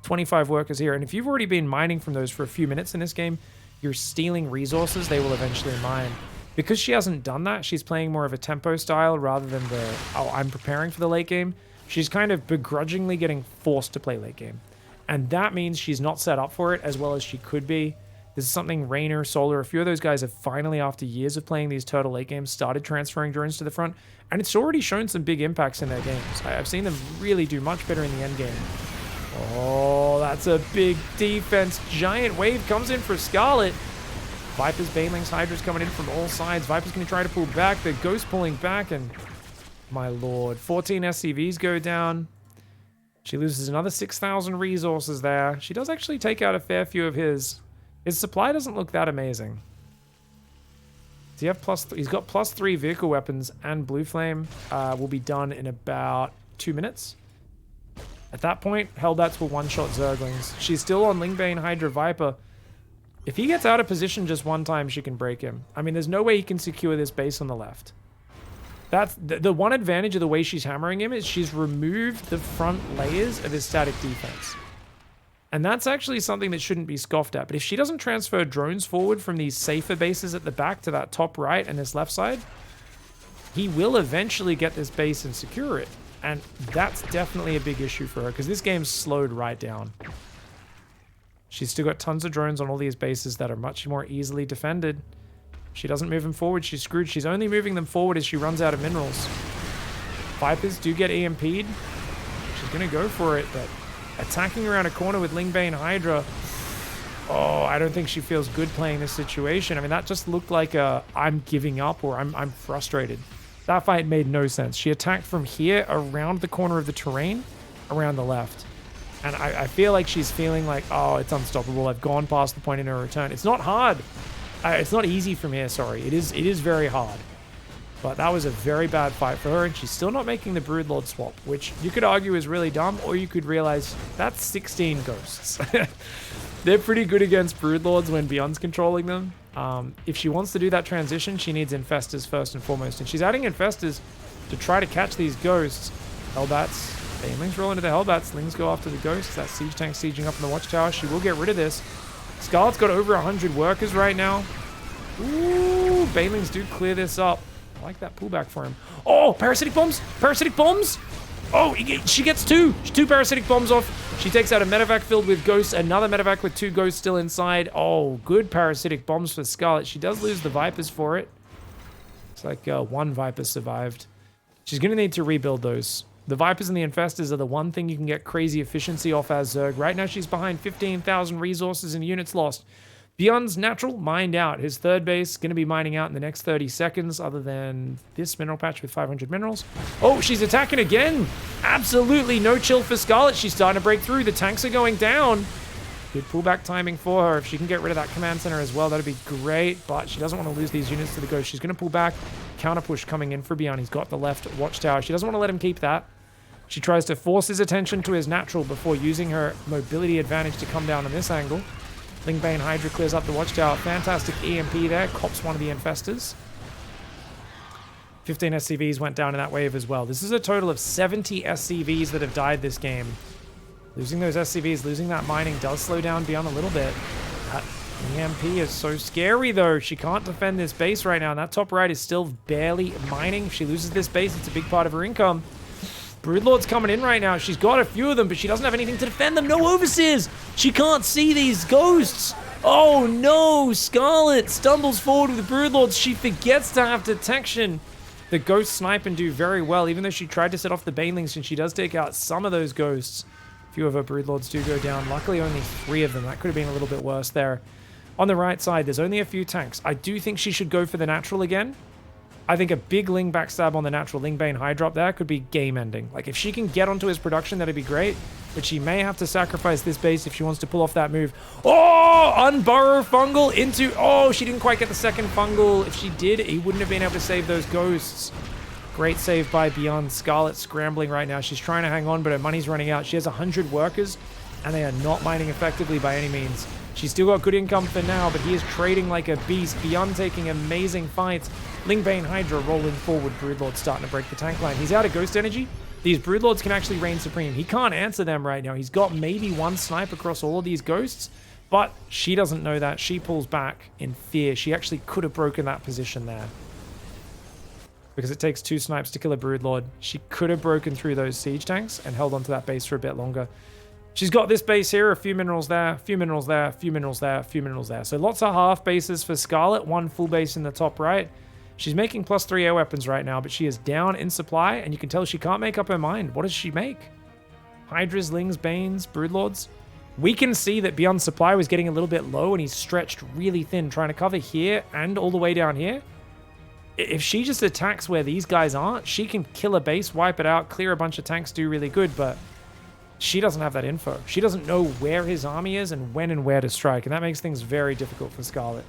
25 workers here, and if you've already been mining from those for a few minutes in this game, you're stealing resources they will eventually mine. Because she hasn't done that, she's playing more of a tempo style rather than the, oh, I'm preparing for the late game. She's kind of begrudgingly getting forced to play late game. And that means she's not set up for it as well as she could be. This is something Rainer, Solar, a few of those guys have finally, after years of playing these turtle late games, started transferring drones to the front. And it's already shown some big impacts in their games. I've seen them really do much better in the end game. Oh, that's a big defense. Giant wave comes in for Scarlett. Vipers, Banelings, Hydras coming in from all sides. Viper's going to try to pull back. The Ghost pulling back, and my lord, 14 SCVs go down. She loses another 6,000 resources there. She does actually take out a fair few of his. His supply doesn't look that amazing. Does he have he's got +3 vehicle weapons, and Blue Flame will be done in about 2 minutes. At that point, Hellbats will one-shot Zerglings. She's still on Lingbane Hydra Viper. If he gets out of position just one time, she can break him. I mean, there's no way he can secure this base on the left. That's the one advantage of the way she's hammering him is she's removed the front layers of his static defense. And that's actually something that shouldn't be scoffed at. But if she doesn't transfer drones forward from these safer bases at the back to that top right and this left side, he will eventually get this base and secure it. And that's definitely a big issue for her because this game's slowed right down. She's still got tons of drones on all these bases that are much more easily defended. She doesn't move them forward, she's screwed. She's only moving them forward as she runs out of minerals. Vipers do get EMP'd. She's going to go for it, but attacking around a corner with Lingbane Hydra. Oh, I don't think she feels good playing this situation. I mean, that just looked like a I'm giving up or I'm frustrated. That fight made no sense. She attacked from here around the corner of the terrain, around the left. And I feel like she's feeling like, oh, it's unstoppable. I've gone past the point in her return. It's not hard. It's not easy from here, sorry. It is very hard. But that was a very bad fight for her, and she's still not making the Broodlord swap, which you could argue is really dumb, or you could realize that's 16 ghosts. They're pretty good against Broodlords when BYUN's controlling them. If she wants to do that transition, she needs Infestors first and foremost, and she's adding Infestors to try to catch these ghosts. Hellbats. Banelings roll into the Hellbats. Lings go after the ghosts. That Siege Tank sieging up in the Watchtower. She will get rid of this. Scarlett's got over 100 workers right now. Ooh, Banelings do clear this up. I like that pullback for him. Oh, Parasitic Bombs! Parasitic Bombs! Oh, she gets two Parasitic Bombs off. She takes out a medevac filled with ghosts. Another medevac with 2 ghosts still inside. Oh, good Parasitic Bombs for Scarlett. She does lose the Vipers for it. It's like 1 Viper survived. She's going to need to rebuild those. The Vipers and the Infestors are the one thing you can get crazy efficiency off as Zerg. Right now, she's behind 15,000 resources and units lost. BYUN's natural mined out. His third base going to be mining out in the next 30 seconds, other than this mineral patch with 500 minerals. Oh, she's attacking again. Absolutely no chill for Scarlett. She's starting to break through. The tanks are going down. Good pullback timing for her. If she can get rid of that command center as well, that'd be great. But she doesn't want to lose these units to the ghost. She's going to pull back. Counter push coming in for BYUN. He's got the left watchtower. She doesn't want to let him keep that. She tries to force his attention to his natural before using her mobility advantage to come down on this angle. Lingbane Hydra clears up the watchtower. Fantastic EMP there. Cops one of the Infestors. 15 SCVs went down in that wave as well. This is a total of 70 SCVs that have died this game. Losing those SCVs, losing that mining does slow down BYUN a little bit. That EMP is so scary though. She can't defend this base right now. And that top right is still barely mining. If she loses this base, it's a big part of her income. Broodlord's coming in right now. She's got a few of them, but she doesn't have anything to defend them. No overseers! She can't see these ghosts! Oh no! Scarlett stumbles forward with the Broodlords. She forgets to have detection. The ghosts snipe and do very well, even though she tried to set off the Banelings, and she does take out some of those ghosts. A few of her Broodlords do go down. Luckily, only 3 of them. That could have been a little bit worse there. On the right side, there's only a few tanks. I do think she should go for the natural again. I think a big Ling backstab on the natural Lingbane high drop there could be game ending. Like, if she can get onto his production, that'd be great. But she may have to sacrifice this base if she wants to pull off that move. Oh! Unburrow Fungal into... Oh, she didn't quite get the second Fungal. If she did, he wouldn't have been able to save those ghosts. Great save by BYUN. Scarlett scrambling right now. She's trying to hang on, but her money's running out. She has 100 workers, and they are not mining effectively by any means. She's still got good income for now, but he is trading like a beast. BYUN taking amazing fights. Lingbane Hydra rolling forward. Broodlord starting to break the tank line. He's out of ghost energy. These Broodlords can actually reign supreme. He can't answer them right now. He's got maybe 1 snipe across all of these ghosts, but she doesn't know that. She pulls back in fear. She actually could have broken that position there, because it takes 2 snipes to kill a Broodlord. She could have broken through those siege tanks and held onto that base for a bit longer. She's got this base here, a few minerals there, a few minerals there, a few minerals there, a few minerals there. So lots of half bases for Scarlett, 1 full base in the top right. She's making +3 air weapons right now, but she is down in supply, and you can tell she can't make up her mind. What does she make? Hydras, Lings, Banes, Broodlords. We can see that BYUN's supply was getting a little bit low, and he's stretched really thin, trying to cover here and all the way down here. If she just attacks where these guys aren't, she can kill a base, wipe it out, clear a bunch of tanks, do really good, but she doesn't have that info. She doesn't know where his army is and when and where to strike, and that makes things very difficult for Scarlett.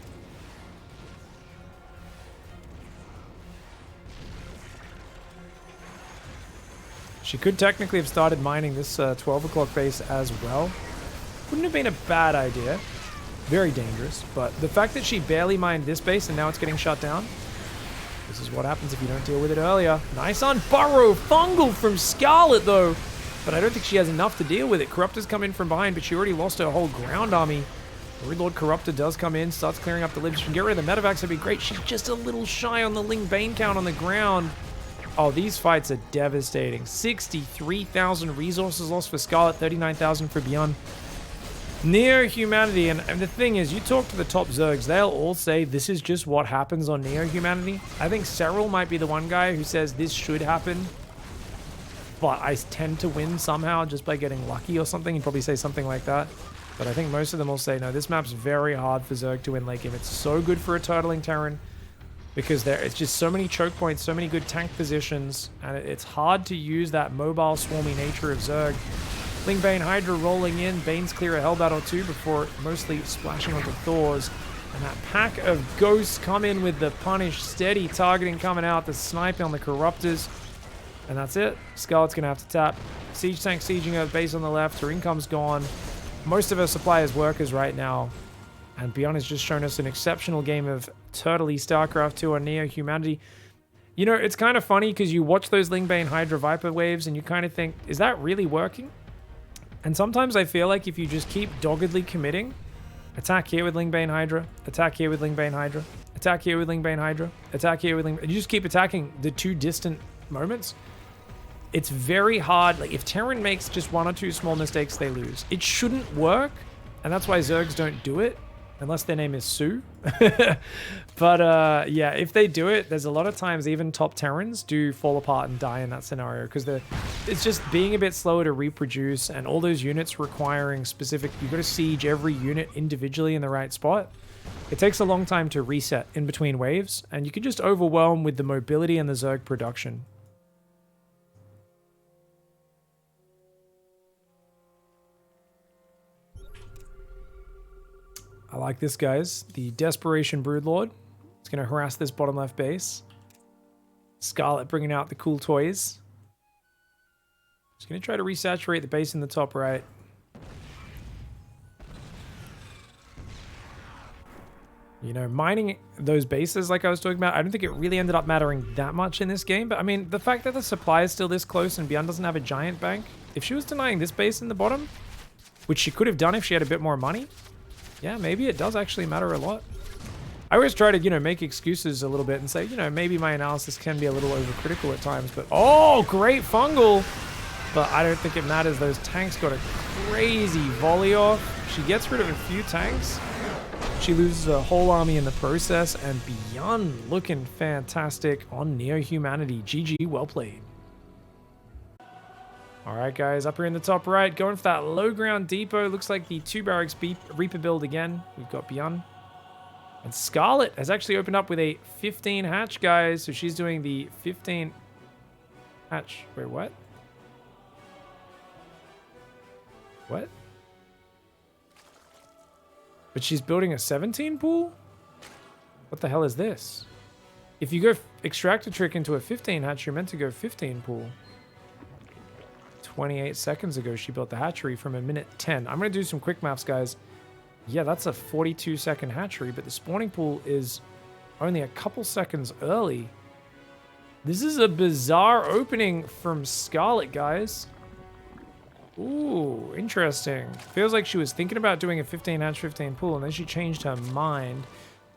She could technically have started mining this 12 o'clock base as well. Wouldn't have been a bad idea. Very dangerous, but the fact that she barely mined this base and now it's getting shut down, this is what happens if you don't deal with it earlier. Nice on Burrow Fungal from Scarlett though, but I don't think she has enough to deal with it. Corruptor's come in from behind, but she already lost her whole ground army. Lord Corruptor does come in, starts clearing up the libs. She can get rid of the medevacs, that'd be great. She's just a little shy on the Ling Bane count on the ground. Oh, these fights are devastating. 63,000 resources lost for Scarlett, 39,000 for BYUN. Neo-Humanity, and the thing is, you talk to the top Zergs, they'll all say this is just what happens on Neo-Humanity. I think Cyril might be the one guy who says this should happen, but I tend to win somehow just by getting lucky or something. He'd probably say something like that. But I think most of them will say, no, this map's very hard for Zerg to win late game. It's so good for a turtling Terran because it's just so many choke points, so many good tank positions, and it's hard to use that mobile, swarmy nature of Zerg. Lingbane Hydra rolling in. Bane's clear a Hell Battle too before mostly splashing onto Thors. And that pack of ghosts come in with the punish, steady targeting coming out, the sniping on the Corruptors. And that's it. Scarlett's going to have to tap. Siege tank sieging her base on the left. Her income's gone. Most of her supply is workers right now. And BYUN has just shown us an exceptional game of Turtley StarCraft 2 on Neo Humanity. You know, it's kind of funny because you watch those Lingbane Hydra Viper waves and you kind of think, is that really working? And sometimes I feel like if you just keep doggedly committing, attack here with Lingbane Hydra, attack here with Lingbane Hydra, attack here with Lingbane Hydra, attack here with Lingbane, and you just keep attacking the two distant moments, it's very hard. Like, if Terran makes just one or two small mistakes, they lose. It shouldn't work, and that's why Zergs don't do it, unless their name is Sue. But yeah, if they do it, there's a lot of times even top Terrans do fall apart and die in that scenario, because it's just being a bit slower to reproduce, and all those units requiring specific, you've got to siege every unit individually in the right spot. It takes a long time to reset in between waves, and you can just overwhelm with the mobility and the Zerg production. I like this, guys. The Desperation Broodlord. It's going to harass this bottom left base. Scarlett bringing out the cool toys. Just going to try to resaturate the base in the top right. You know, mining those bases like I was talking about, I don't think it really ended up mattering that much in this game. But I mean, the fact that the supply is still this close and BYUN doesn't have a giant bank, if she was denying this base in the bottom, which she could have done if she had a bit more money, yeah, maybe it does actually matter a lot. I always try to, you know, make excuses a little bit and say, you know, maybe my analysis can be a little overcritical at times, but oh, great fungal. But I don't think it matters. Those tanks got a crazy volley off. She gets rid of a few tanks. She loses a whole army in the process, and BYUN looking fantastic on Neo Humanity. GG, well played. All right, guys, up here in the top right, going for that low ground depot. Looks like the 2 barracks Reaper build again. We've got BYUN. And Scarlett has actually opened up with a 15 hatch, guys. So she's doing the 15 hatch. Wait, what? What? But she's building a 17 pool? What the hell is this? If you go extract a trick into a 15 hatch, you're meant to go 15 pool. 28 seconds ago, she built the hatchery from a minute 10. I'm going to do some quick maths, guys. Yeah, that's a 42-second hatchery, but the spawning pool is only a couple seconds early. This is a bizarre opening from Scarlett, guys. Ooh, interesting. Feels like she was thinking about doing a 15 hatch 15 pool, and then she changed her mind.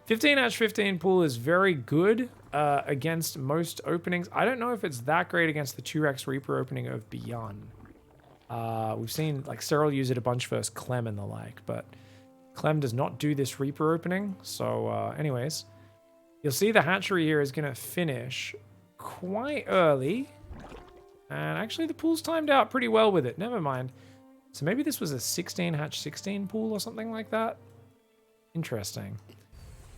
15 hatch 15 pool is very good against most openings. I don't know if it's that great against the 2x Reaper opening of BYUN. We've seen like Cyril use it a bunch versus Clem and the like, but Clem does not do this Reaper opening. So anyways, you'll see the hatchery here is going to finish quite early. And actually the pool's timed out pretty well with it. Never mind. So maybe this was a 16 hatch 16 pool or something like that. Interesting.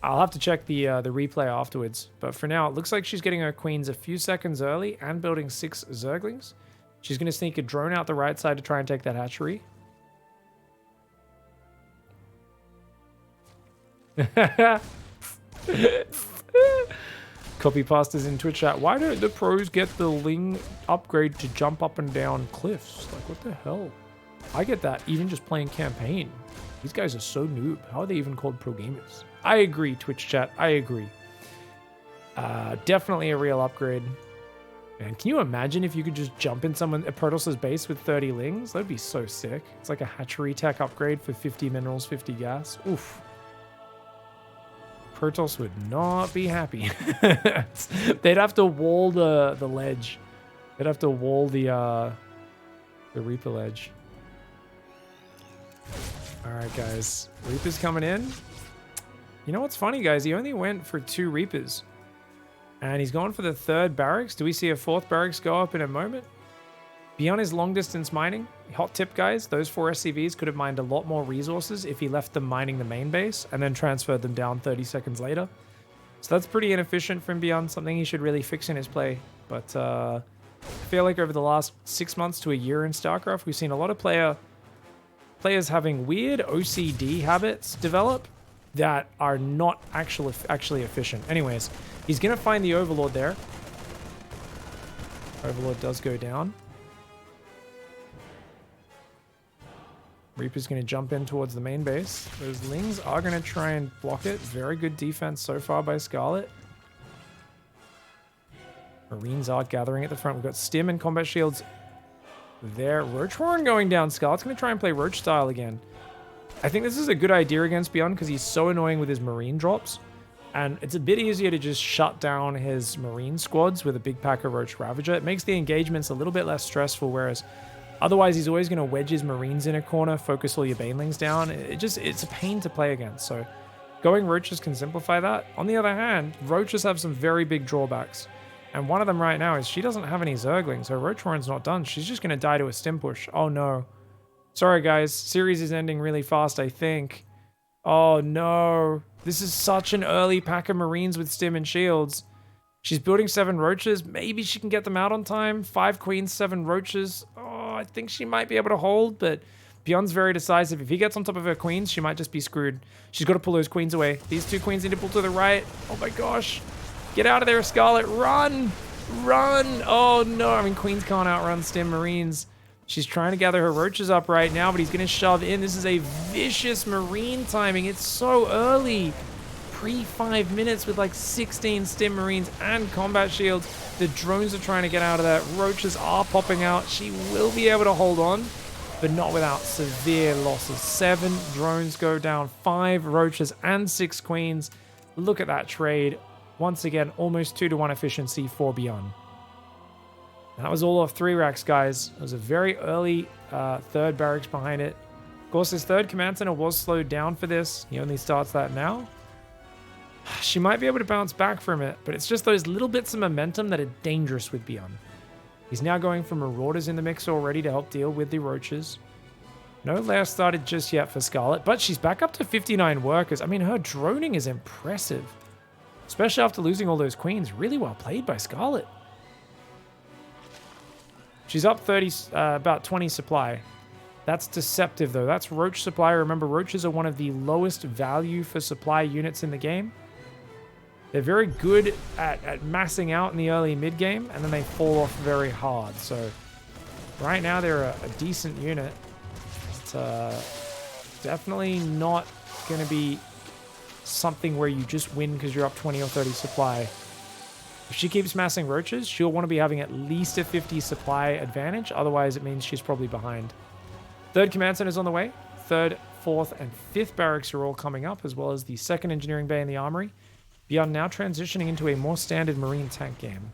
I'll have to check the replay afterwards. But for now, it looks like she's getting her queens a few seconds early and building 6 Zerglings. She's going to sneak a drone out the right side to try and take that hatchery. Copy pastas in Twitch chat. Why don't the pros get the Ling upgrade to jump up and down cliffs? Like, what the hell? I get that even just playing campaign. These guys are so noob. How are they even called pro gamers? I agree, Twitch chat. I agree. Definitely a real upgrade. Man, can you imagine if you could just jump in a Protoss's base with 30 Lings? That'd be so sick. It's like a hatchery tech upgrade for 50 minerals, 50 gas. Oof. Protoss would not be happy. They'd have to wall the ledge. They'd have to wall the Reaper ledge. All right, guys. Reaper's coming in. You know what's funny, guys? He only went for 2 Reapers. And he's gone for the 3rd barracks. Do we see a 4th barracks go up in a moment? Beyond his long distance mining, hot tip guys, those 4 SCVs could have mined a lot more resources if he left them mining the main base and then transferred them down 30 seconds later. So that's pretty inefficient from BYUN, something he should really fix in his play. But I feel like over the last 6 months to a year in StarCraft, we've seen a lot of players having weird OCD habits develop that are not actually efficient. Anyways, he's going to find the Overlord there. Overlord does go down. Reaper's going to jump in towards the main base. Those Lings are going to try and block it. Very good defense so far by Scarlett. Marines are gathering at the front. We've got Stim and Combat Shields there. Roach Warren going down. Scarlett's going to try and play Roach style again. I think this is a good idea against BYUN because he's so annoying with his Marine drops. And it's a bit easier to just shut down his Marine squads with a big pack of Roach Ravager. It makes the engagements a little bit less stressful, whereas otherwise he's always going to wedge his Marines in a corner, focus all your Banelings down. It's a pain to play against. So going Roaches can simplify that. On the other hand, Roaches have some very big drawbacks. And one of them right now is she doesn't have any Zerglings. Her Roach Warren's not done. She's just going to die to a Stim push. Oh no. Sorry guys, series is ending really fast, I think. Oh no. This is such an early pack of Marines with Stim and Shields. She's building 7 Roaches. Maybe she can get them out on time. 5 Queens, 7 Roaches. Oh, I think she might be able to hold, but BYUN's very decisive. If he gets on top of her Queens, she might just be screwed. She's got to pull those Queens away. These 2 Queens need to pull to the right. Oh my gosh. Get out of there, Scarlett. Run! Run! Oh no, I mean, Queens can't outrun Stim Marines. She's trying to gather her Roaches up right now, but he's going to shove in. This is a vicious Marine timing. It's so early. Pre-5 minutes with like 16 Stim Marines and Combat Shields. The drones are trying to get out of that. Roaches are popping out. She will be able to hold on, but not without severe losses. 7 drones go down, 5 Roaches and 6 Queens. Look at that trade. Once again, almost 2-to-1 efficiency for BYUN. That was all off 3 racks, guys. It was a very early 3rd barracks behind it. Of course, his 3rd command center was slowed down for this. He only starts that now. She might be able to bounce back from it, but it's just those little bits of momentum that are dangerous with BYUN. He's now going for Marauders in the mix already to help deal with the Roaches. No lair started just yet for Scarlett, but she's back up to 59 workers. I mean, her droning is impressive, especially after losing all those Queens. Really well played by Scarlett. She's up 30, about 20 supply. That's deceptive, though. That's Roach supply. Remember, Roaches are one of the lowest value for supply units in the game. They're very good at massing out in the early mid-game, and then they fall off very hard. So right now, they're a decent unit. It's definitely not going to be something where you just win because you're up 20 or 30 supply. If she keeps massing Roaches, she'll want to be having at least a 50 supply advantage. Otherwise, it means she's probably behind. 3rd command center is on the way. 3rd, 4th, and 5th barracks are all coming up, as well as the 2nd engineering bay and the armory. BYUN now transitioning into a more standard Marine tank game.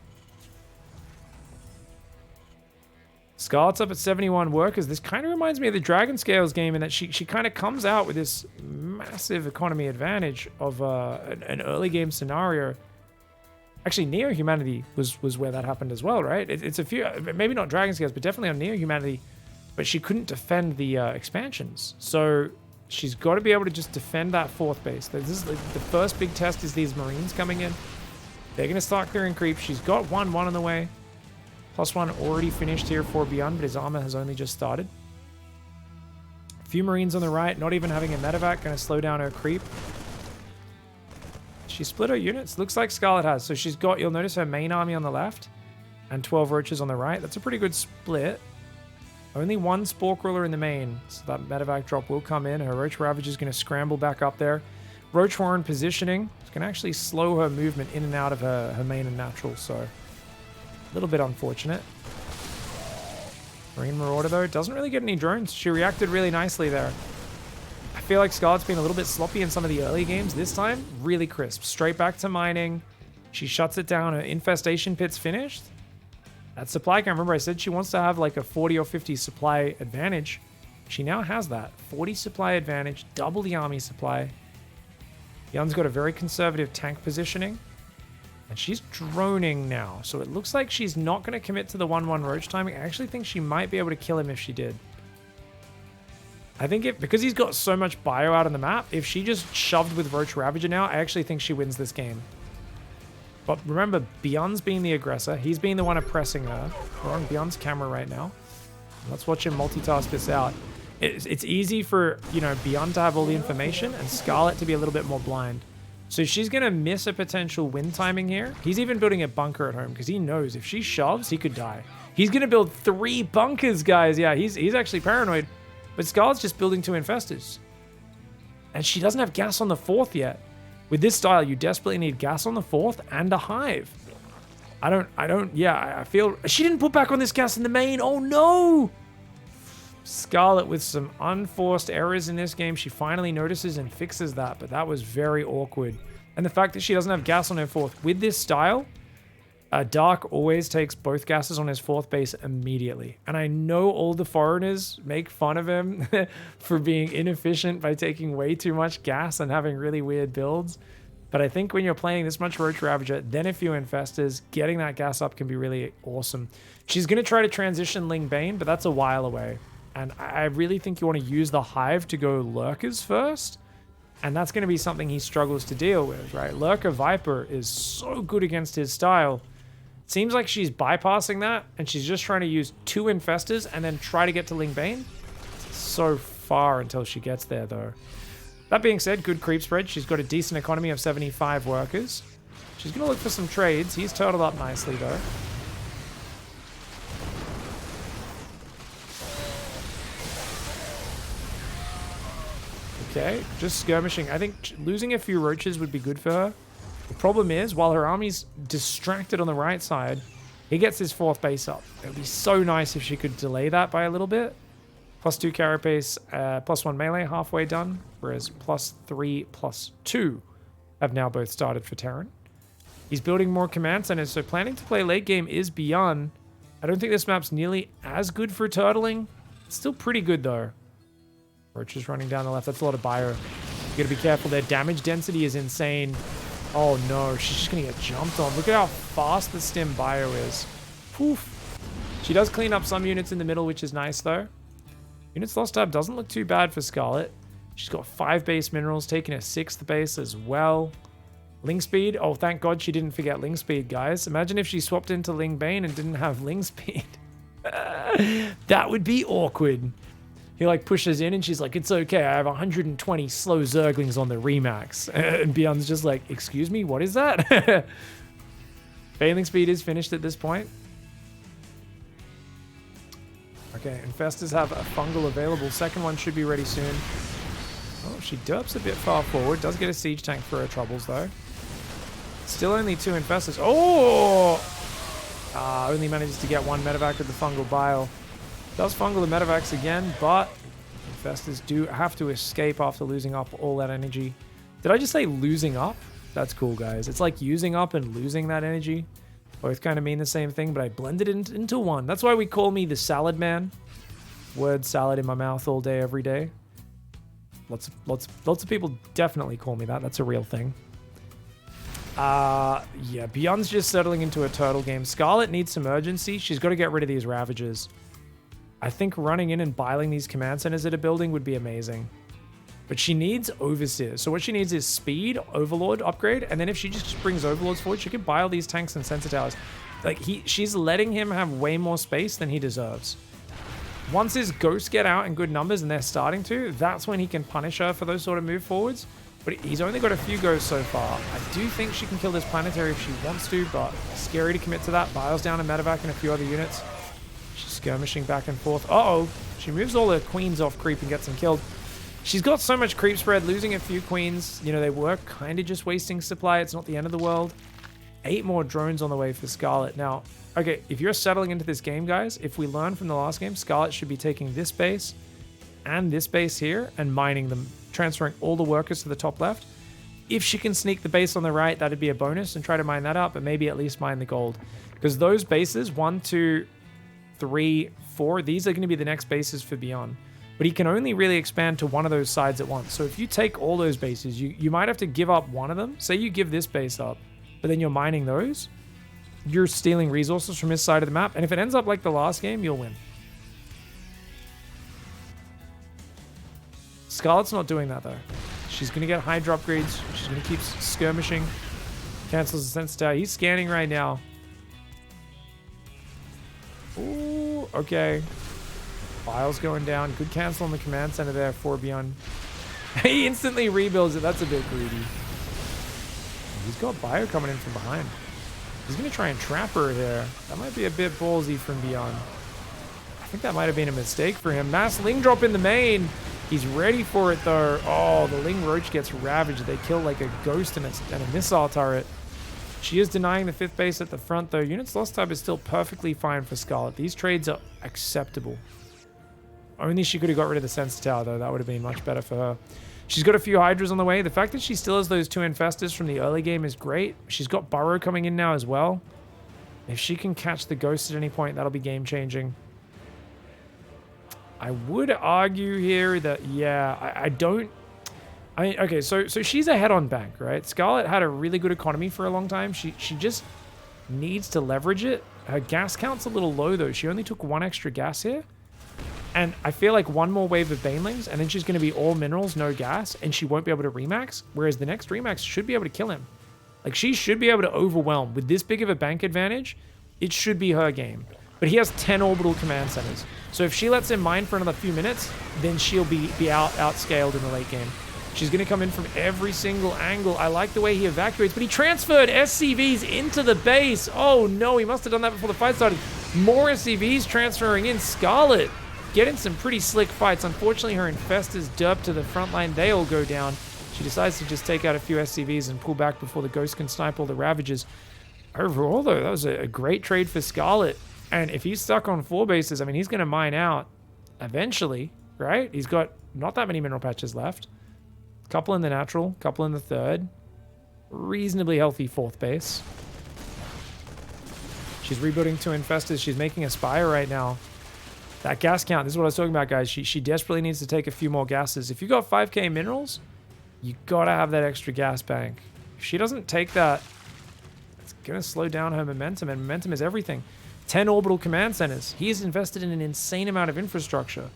Scarlett's up at 71 workers. This kind of reminds me of the Dragon Scales game in that she kind of comes out with this massive economy advantage of an early game scenario. Actually, Neo Humanity was where that happened as well, right? It's a few, maybe not Dragon Scales, but definitely on Neo Humanity. But she couldn't defend the expansions. So she's got to be able to just defend that 4th base. This is the first big test is these Marines coming in. They're going to start clearing creep. She's got 1-1 on the way. +1 already finished here for BYUN, but his armor has only just started. A few Marines on the right, not even having a medevac, going to slow down her creep. She split her units. Looks like Scarlett has. So she's got, you'll notice her main army on the left and 12 Roaches on the right. That's a pretty good split. Only 1 Spore Crawler in the main, so that medevac drop will come in. Her Roach Ravager is going to scramble back up there. Roach Warren positioning. It's going to actually slow her movement in and out of her main and natural, so a little bit unfortunate. Marine Marauder, though, doesn't really get any drones. She reacted really nicely there. I feel like Scarlett's been a little bit sloppy in some of the early games. This time, really crisp. Straight back to mining. She shuts it down. Her infestation pit's finished. That supply count, remember I said she wants to have like a 40 or 50 supply advantage. She now has that. 40 supply advantage, double the army supply. BYUN's got a very conservative tank positioning. And she's droning now. So it looks like she's not going to commit to the 1-1 roach timing. I actually think she might be able to kill him if she did. I think because he's got so much bio out on the map, if she just shoved with Roach Ravager now, I actually think she wins this game. But remember, BYUN's being the aggressor. He's being the one oppressing her. We're on BYUN's camera right now. Let's watch him multitask this out. It's easy for, BYUN to have all the information and Scarlett to be a little bit more blind. So she's going to miss a potential win timing here. He's even building a bunker at home because he knows if she shoves, he could die. He's going to build 3 bunkers, guys. Yeah, he's actually paranoid. But Scarlett's just building 2 infestors. And she doesn't have gas on the 4th yet. With this style, you desperately need gas on the 4th and a hive. I feel... She didn't put back on this gas in the main. Oh, no! Scarlett with some unforced errors in this game. She finally notices and fixes that, but that was very awkward. And the fact that she doesn't have gas on her 4th. With this style, Dark always takes both gases on his 4th base immediately. And I know all the foreigners make fun of him for being inefficient by taking way too much gas and having really weird builds. But I think when you're playing this much Roach Ravager, then a few infestors, getting that gas up can be really awesome. She's going to try to transition Ling Bane, but that's a while away. And I really think you want to use the hive to go lurkers first. And that's going to be something he struggles to deal with, right? Lurker Viper is so good against his style. Seems like she's bypassing that, and she's just trying to use 2 infestors and then try to get to Ling Bane. So far until she gets there, though. That being said, good creep spread. She's got a decent economy of 75 workers. She's going to look for some trades. He's turtled up nicely, though. Okay, just skirmishing. I think losing a few roaches would be good for her. The problem is, while her army's distracted on the right side, he gets his 4th base up. It would be so nice if she could delay that by a little bit. +2 carapace, +1 melee, halfway done. Whereas +3, +2 have now both started for Terran. He's building more command centers, so planning to play late game is BYUN. I don't think this map's nearly as good for turtling. It's still pretty good, though. Roach is running down the left. That's a lot of bio. You gotta be careful. Their damage density is insane. Oh no, she's just gonna get jumped on. Look at how fast the stim bio is. Poof. She does clean up some units in the middle, which is nice though. Units lost tab doesn't look too bad for Scarlett. She's got 5 base minerals, taking a 6th base as well. Ling speed. Oh, thank God she didn't forget Ling speed, guys. Imagine if she swapped into Ling Bane and didn't have Ling speed. That would be awkward. He like pushes in and she's like, it's okay, I have 120 slow Zerglings on the Remax. And BYUN's just like, excuse me, what is that? Failing speed is finished at this point. Okay, infestors have a fungal available. Second one should be ready soon. Oh, she derps a bit far forward. Does get a siege tank for her troubles though. Still only 2 infestors. Oh! Only manages to get 1 medevac with the fungal bile. Does fungal the medevacs again, but infestors do have to escape after losing up all that energy. Did I just say losing up? That's cool, guys. It's like using up and losing that energy. Both kind of mean the same thing, but I blended it into one. That's why we call me the salad man. Word salad in my mouth all day, every day. Lots of people definitely call me that. That's a real thing. Yeah, BYUN's just settling into a turtle game. Scarlett needs some urgency. She's got to get rid of these Ravagers. I think running in and biling these command centers that are building would be amazing. But she needs Overseers. So what she needs is speed, Overlord upgrade, and then if she just brings Overlords forward, she can bile these tanks and sensor towers. Like, she's letting him have way more space than he deserves. Once his ghosts get out in good numbers, and they're starting to, that's when he can punish her for those sort of move forwards. But he's only got a few ghosts so far. I do think she can kill this planetary if she wants to, but scary to commit to that. Biles down a medevac and a few other units. She's skirmishing back and forth. Uh-oh. She moves all her queens off creep and gets them killed. She's got so much creep spread, losing a few queens. You know, they were kind of just wasting supply. It's not the end of the world. 8 more drones on the way for Scarlett. Now, okay, if you're settling into this game, guys, if we learn from the last game, Scarlett should be taking this base and this base here and mining them, transferring all the workers to the top left. If she can sneak the base on the right, that'd be a bonus, and try to mine that up, but maybe at least mine the gold. Because those bases, 1, 2, 3, 4, these are going to be the next bases for BYUN. But he can only really expand to one of those sides at once. So if you take all those bases, you might have to give up one of them. Say you give this base up. but then you're mining those, you're stealing resources from his side of the map. And if it ends up like the last game, you'll win. Scarlett's not doing that, though. She's going to get Hydra upgrades. She's going to keep skirmishing. Cancels the sense tower. He's scanning right now. Ooh, okay. File's going down. Good cancel on the command center there for BYUN. He instantly rebuilds it. That's a bit greedy. He's got Bio coming in from behind. He's going to try and trap her here. That might be a bit ballsy from BYUN. I think that might have been a mistake for him. Mass Ling drop in the main. He's ready for it, though. Oh, the Ling Roach gets ravaged. They kill like a ghost and a missile turret. She is denying the 5th base at the front, though. Units lost type is still perfectly fine for Scarlett. These trades are acceptable. Only she could have got rid of the Sensor Tower, though. That would have been much better for her. She's got a few Hydras on the way. The fact that she still has those 2 Infestors from the early game is great. She's got Burrow coming in now as well. If she can catch the Ghost at any point, that'll be game-changing. I would argue here that, yeah, I mean, okay, so she's ahead on bank, right? Scarlett had a really good economy for a long time. She just needs to leverage it. Her gas count's a little low, though. She only took 1 extra gas here. And I feel like 1 more wave of Banelings, and then she's going to be all minerals, no gas, and she won't be able to remax, whereas the next remax should be able to kill him. Like, she should be able to overwhelm. With this big of a bank advantage, it should be her game. But he has 10 orbital command centers. So if she lets him mine for another few minutes, then she'll be outscaled in the late game. She's going to come in from every single angle. I like the way he evacuates, but he transferred SCVs into the base. Oh no, he must have done that before the fight started. More SCVs transferring in. Scarlett getting some pretty slick fights. Unfortunately, her Infestors derp to the front line. They all go down. She decides to just take out a few SCVs and pull back before the Ghost can snipe all the Ravagers. Overall, though, that was a great trade for Scarlett. And if he's stuck on 4 bases, I mean, he's going to mine out eventually, right? He's got not that many mineral patches left. Couple in the natural, couple in the 3rd. Reasonably healthy 4th base. She's rebuilding 2 Infestors. She's making a Spire right now. That gas count, this is what I was talking about, guys. She desperately needs to take a few more gases. If you got 5k minerals, you got to have that extra gas bank. If she doesn't take that, it's going to slow down her momentum, and momentum is everything. 10 orbital command centers. He has invested in an insane amount of infrastructure.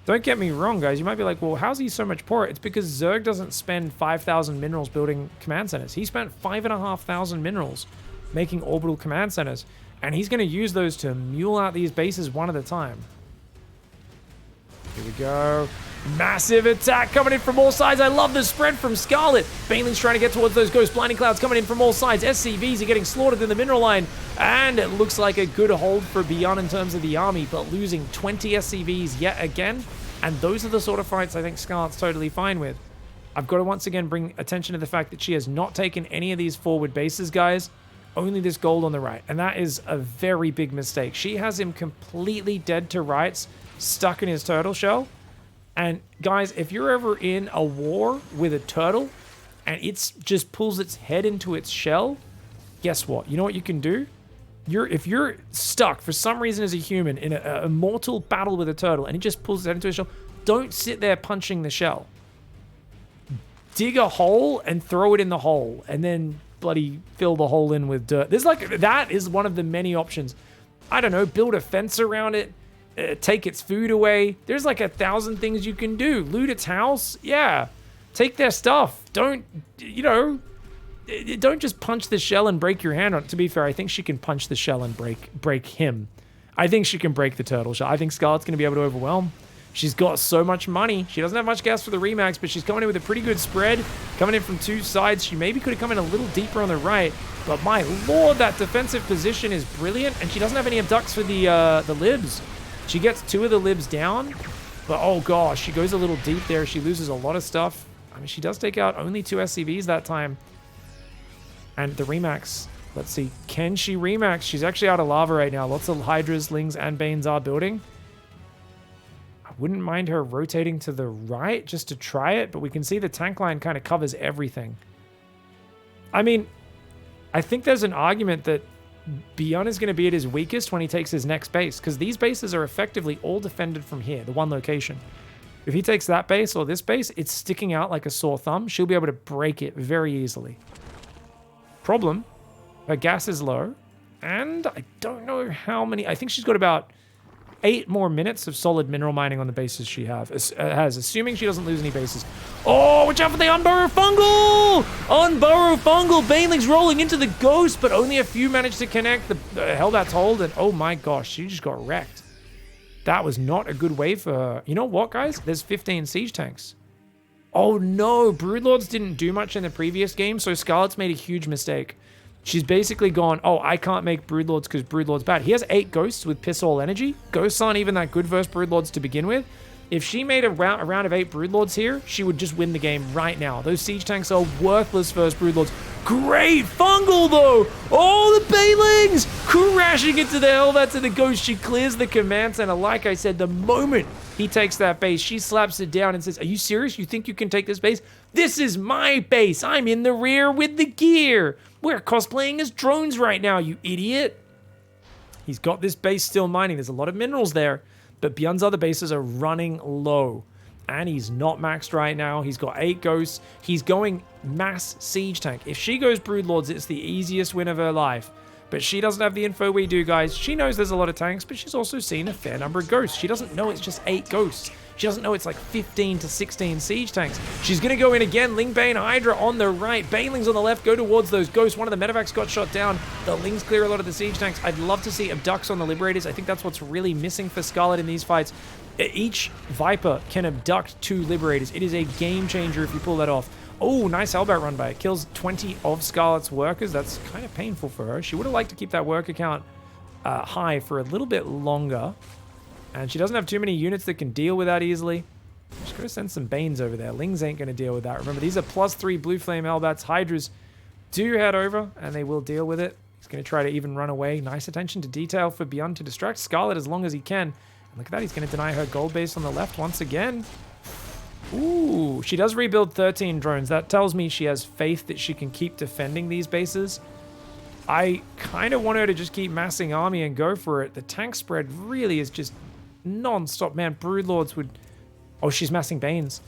Don't get me wrong, guys. You might be like, well, how's he so much poorer? It's because Zerg doesn't spend 5,000 minerals building command centers. He spent 5,500 minerals making orbital command centers, and he's going to use those to mule out these bases one at a time. Here we go. Massive attack coming in from all sides. I love the spread from Scarlett. Baneling's trying to get towards those Ghost Blinding Clouds coming in from all sides. SCVs are getting slaughtered in the mineral line. And it looks like a good hold for BYUN in terms of the army, but losing 20 SCVs yet again. And those are the sort of fights I think Scarlett's totally fine with. I've got to once again bring attention to the fact that she has not taken any of these forward bases, guys. Only this gold on the right. And that is a very big mistake. She has him completely dead to rights, stuck in his turtle shell. And guys, if you're ever in a war with a turtle and it just pulls its head into its shell, guess what? You know what you can do? If you're stuck for some reason as a human in a mortal battle with a turtle and it just pulls its head into its shell, don't sit there punching the shell. Dig a hole and throw it in the hole and then bloody fill the hole in with dirt. That is one of the many options. I don't know, build a fence around it. Take its food away. There's like 1,000 things you can do. Loot its house. Yeah. Take their stuff. Don't just punch the shell and break your hand on it. To be fair, I think she can punch the shell and break him. I think she can break the turtle shell. I think Scarlett's going to be able to overwhelm. She's got so much money. She doesn't have much gas for the remax, but she's coming in with a pretty good spread. Coming in from 2 sides. She maybe could have come in a little deeper on the right. But my lord, that defensive position is brilliant. And she doesn't have any abducts for the libs. She gets 2 of the libs down, but oh gosh, she goes a little deep there. She loses a lot of stuff. I mean, she does take out only 2 SCVs that time. And the remax, let's see, can she remax? She's actually out of lava right now. Lots of Hydras, Lings, and Banes are building. I wouldn't mind her rotating to the right just to try it, but we can see the tank line kind of covers everything. I mean, I think there's an argument that BYUN is going to be at his weakest when he takes his next base, because these bases are effectively all defended from here, the one location. If he takes that base or this base, it's sticking out like a sore thumb. She'll be able to break it very easily. Problem, Her gas is low. And I don't know how many. I think she's got about 8 more minutes of solid mineral mining on the bases she has, assuming she doesn't lose any bases. Oh, watch out for the unburrow fungal! Unburrow fungal! Baneling's rolling into the ghost, but only a few managed to connect. The Hellbat's hold, and oh my gosh, she just got wrecked. That was not a good wave for her. You know what, guys? There's 15 siege tanks. Oh no, Broodlords didn't do much in the previous game, so Scarlett's made a huge mistake. She's basically gone, oh, I can't make Broodlords because Broodlord's bad. He has 8 ghosts with piss all energy. Ghosts aren't even that good versus Broodlords to begin with. If she made a round of 8 Broodlords here, she would just win the game right now. Those siege tanks are worthless versus Broodlords. Great fungal, though! Oh, the Banelings! Crashing into the Hellbats and the Ghost. She clears the command center. Like I said, the moment he takes that base, she slaps it down and says, are you serious? You think you can take this base? This is my base. I'm in the rear with the gear. We're cosplaying as drones right now, you idiot. He's got this base still mining. There's a lot of minerals there, but BYUN's other bases are running low. And he's not maxed right now. He's got 8 ghosts. He's going mass siege tank. If she goes Broodlords, it's the easiest win of her life. But she doesn't have the info we do, guys. She knows there's a lot of tanks, but she's also seen a fair number of ghosts. She doesn't know it's just 8 ghosts. She doesn't know it's like 15 to 16 siege tanks. She's going to go in again. Lingbane Hydra on the right. Banelings on the left go towards those ghosts. One of the medevacs got shot down. The Lings clear a lot of the siege tanks. I'd love to see abducts on the Liberators. I think that's what's really missing for Scarlett in these fights. Each Viper can abduct 2 Liberators. It is a game changer if you pull that off. Oh, nice Hellbat run by it. Kills 20 of Scarlett's workers. That's kind of painful for her. She would have liked to keep that worker count high for a little bit longer. And she doesn't have too many units that can deal with that easily. She's going to send some Banes over there. Lings ain't going to deal with that. Remember, these are +3 Blue Flame Hellbats. Hydras do head over, and they will deal with it. He's going to try to even run away. Nice attention to detail for BYUN to distract Scarlett as long as he can. And look at that. He's going to deny her gold base on the left once again. Ooh, she does rebuild 13 drones. That tells me she has faith that she can keep defending these bases. I kind of want her to just keep massing army and go for it. The tank spread really is just non-stop. Man, Broodlords would... Oh, she's massing Banes.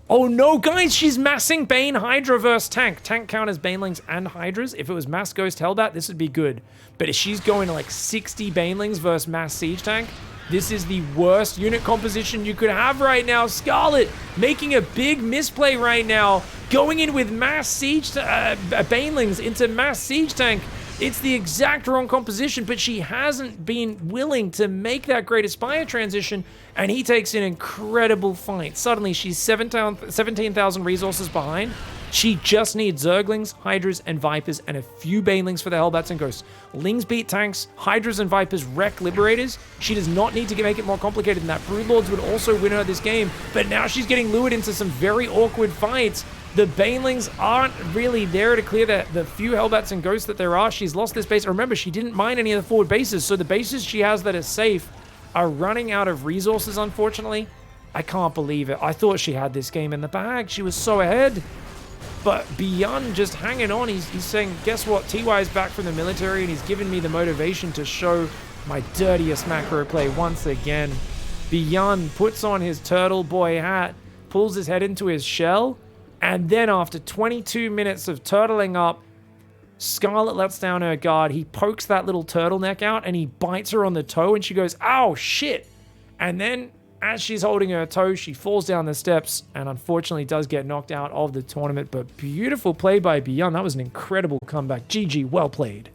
Oh no, guys, she's massing Bane Hydra versus tank. Tank counters Banelings and Hydras. If it was mass Ghost Hellbat, this would be good. But if she's going to like 60 Banelings versus mass Siege Tank, this is the worst unit composition you could have right now. Scarlett making a big misplay right now. Going in with mass Siege Banelings into mass Siege Tank. It's the exact wrong composition, but she hasn't been willing to make that Great Aspire transition, and he takes an incredible fight. Suddenly, she's 17,000 resources behind. She just needs Zerglings, Hydras, and Vipers, and a few Banelings for the Hellbats and Ghosts. Lings beat tanks, Hydras and Vipers wreck Liberators. She does not need to make it more complicated than that. Broodlords would also win her this game, but now she's getting lured into some very awkward fights. The Banelings aren't really there to clear the few Hellbats and Ghosts that there are. She's lost this base. Remember, she didn't mine any of the forward bases, so the bases she has that are safe are running out of resources, unfortunately. I can't believe it. I thought she had this game in the bag. She was so ahead. But BYUN just hanging on. He's saying, guess what? TY is back from the military, and he's given me the motivation to show my dirtiest macro play once again. BYUN puts on his turtle boy hat, pulls his head into his shell, and then after 22 minutes of turtling up, Scarlett lets down her guard. He pokes that little turtleneck out and he bites her on the toe and she goes, ow, shit. And then as she's holding her toe, she falls down the steps and unfortunately does get knocked out of the tournament. But beautiful play by BYUN. That was an incredible comeback. GG, well played.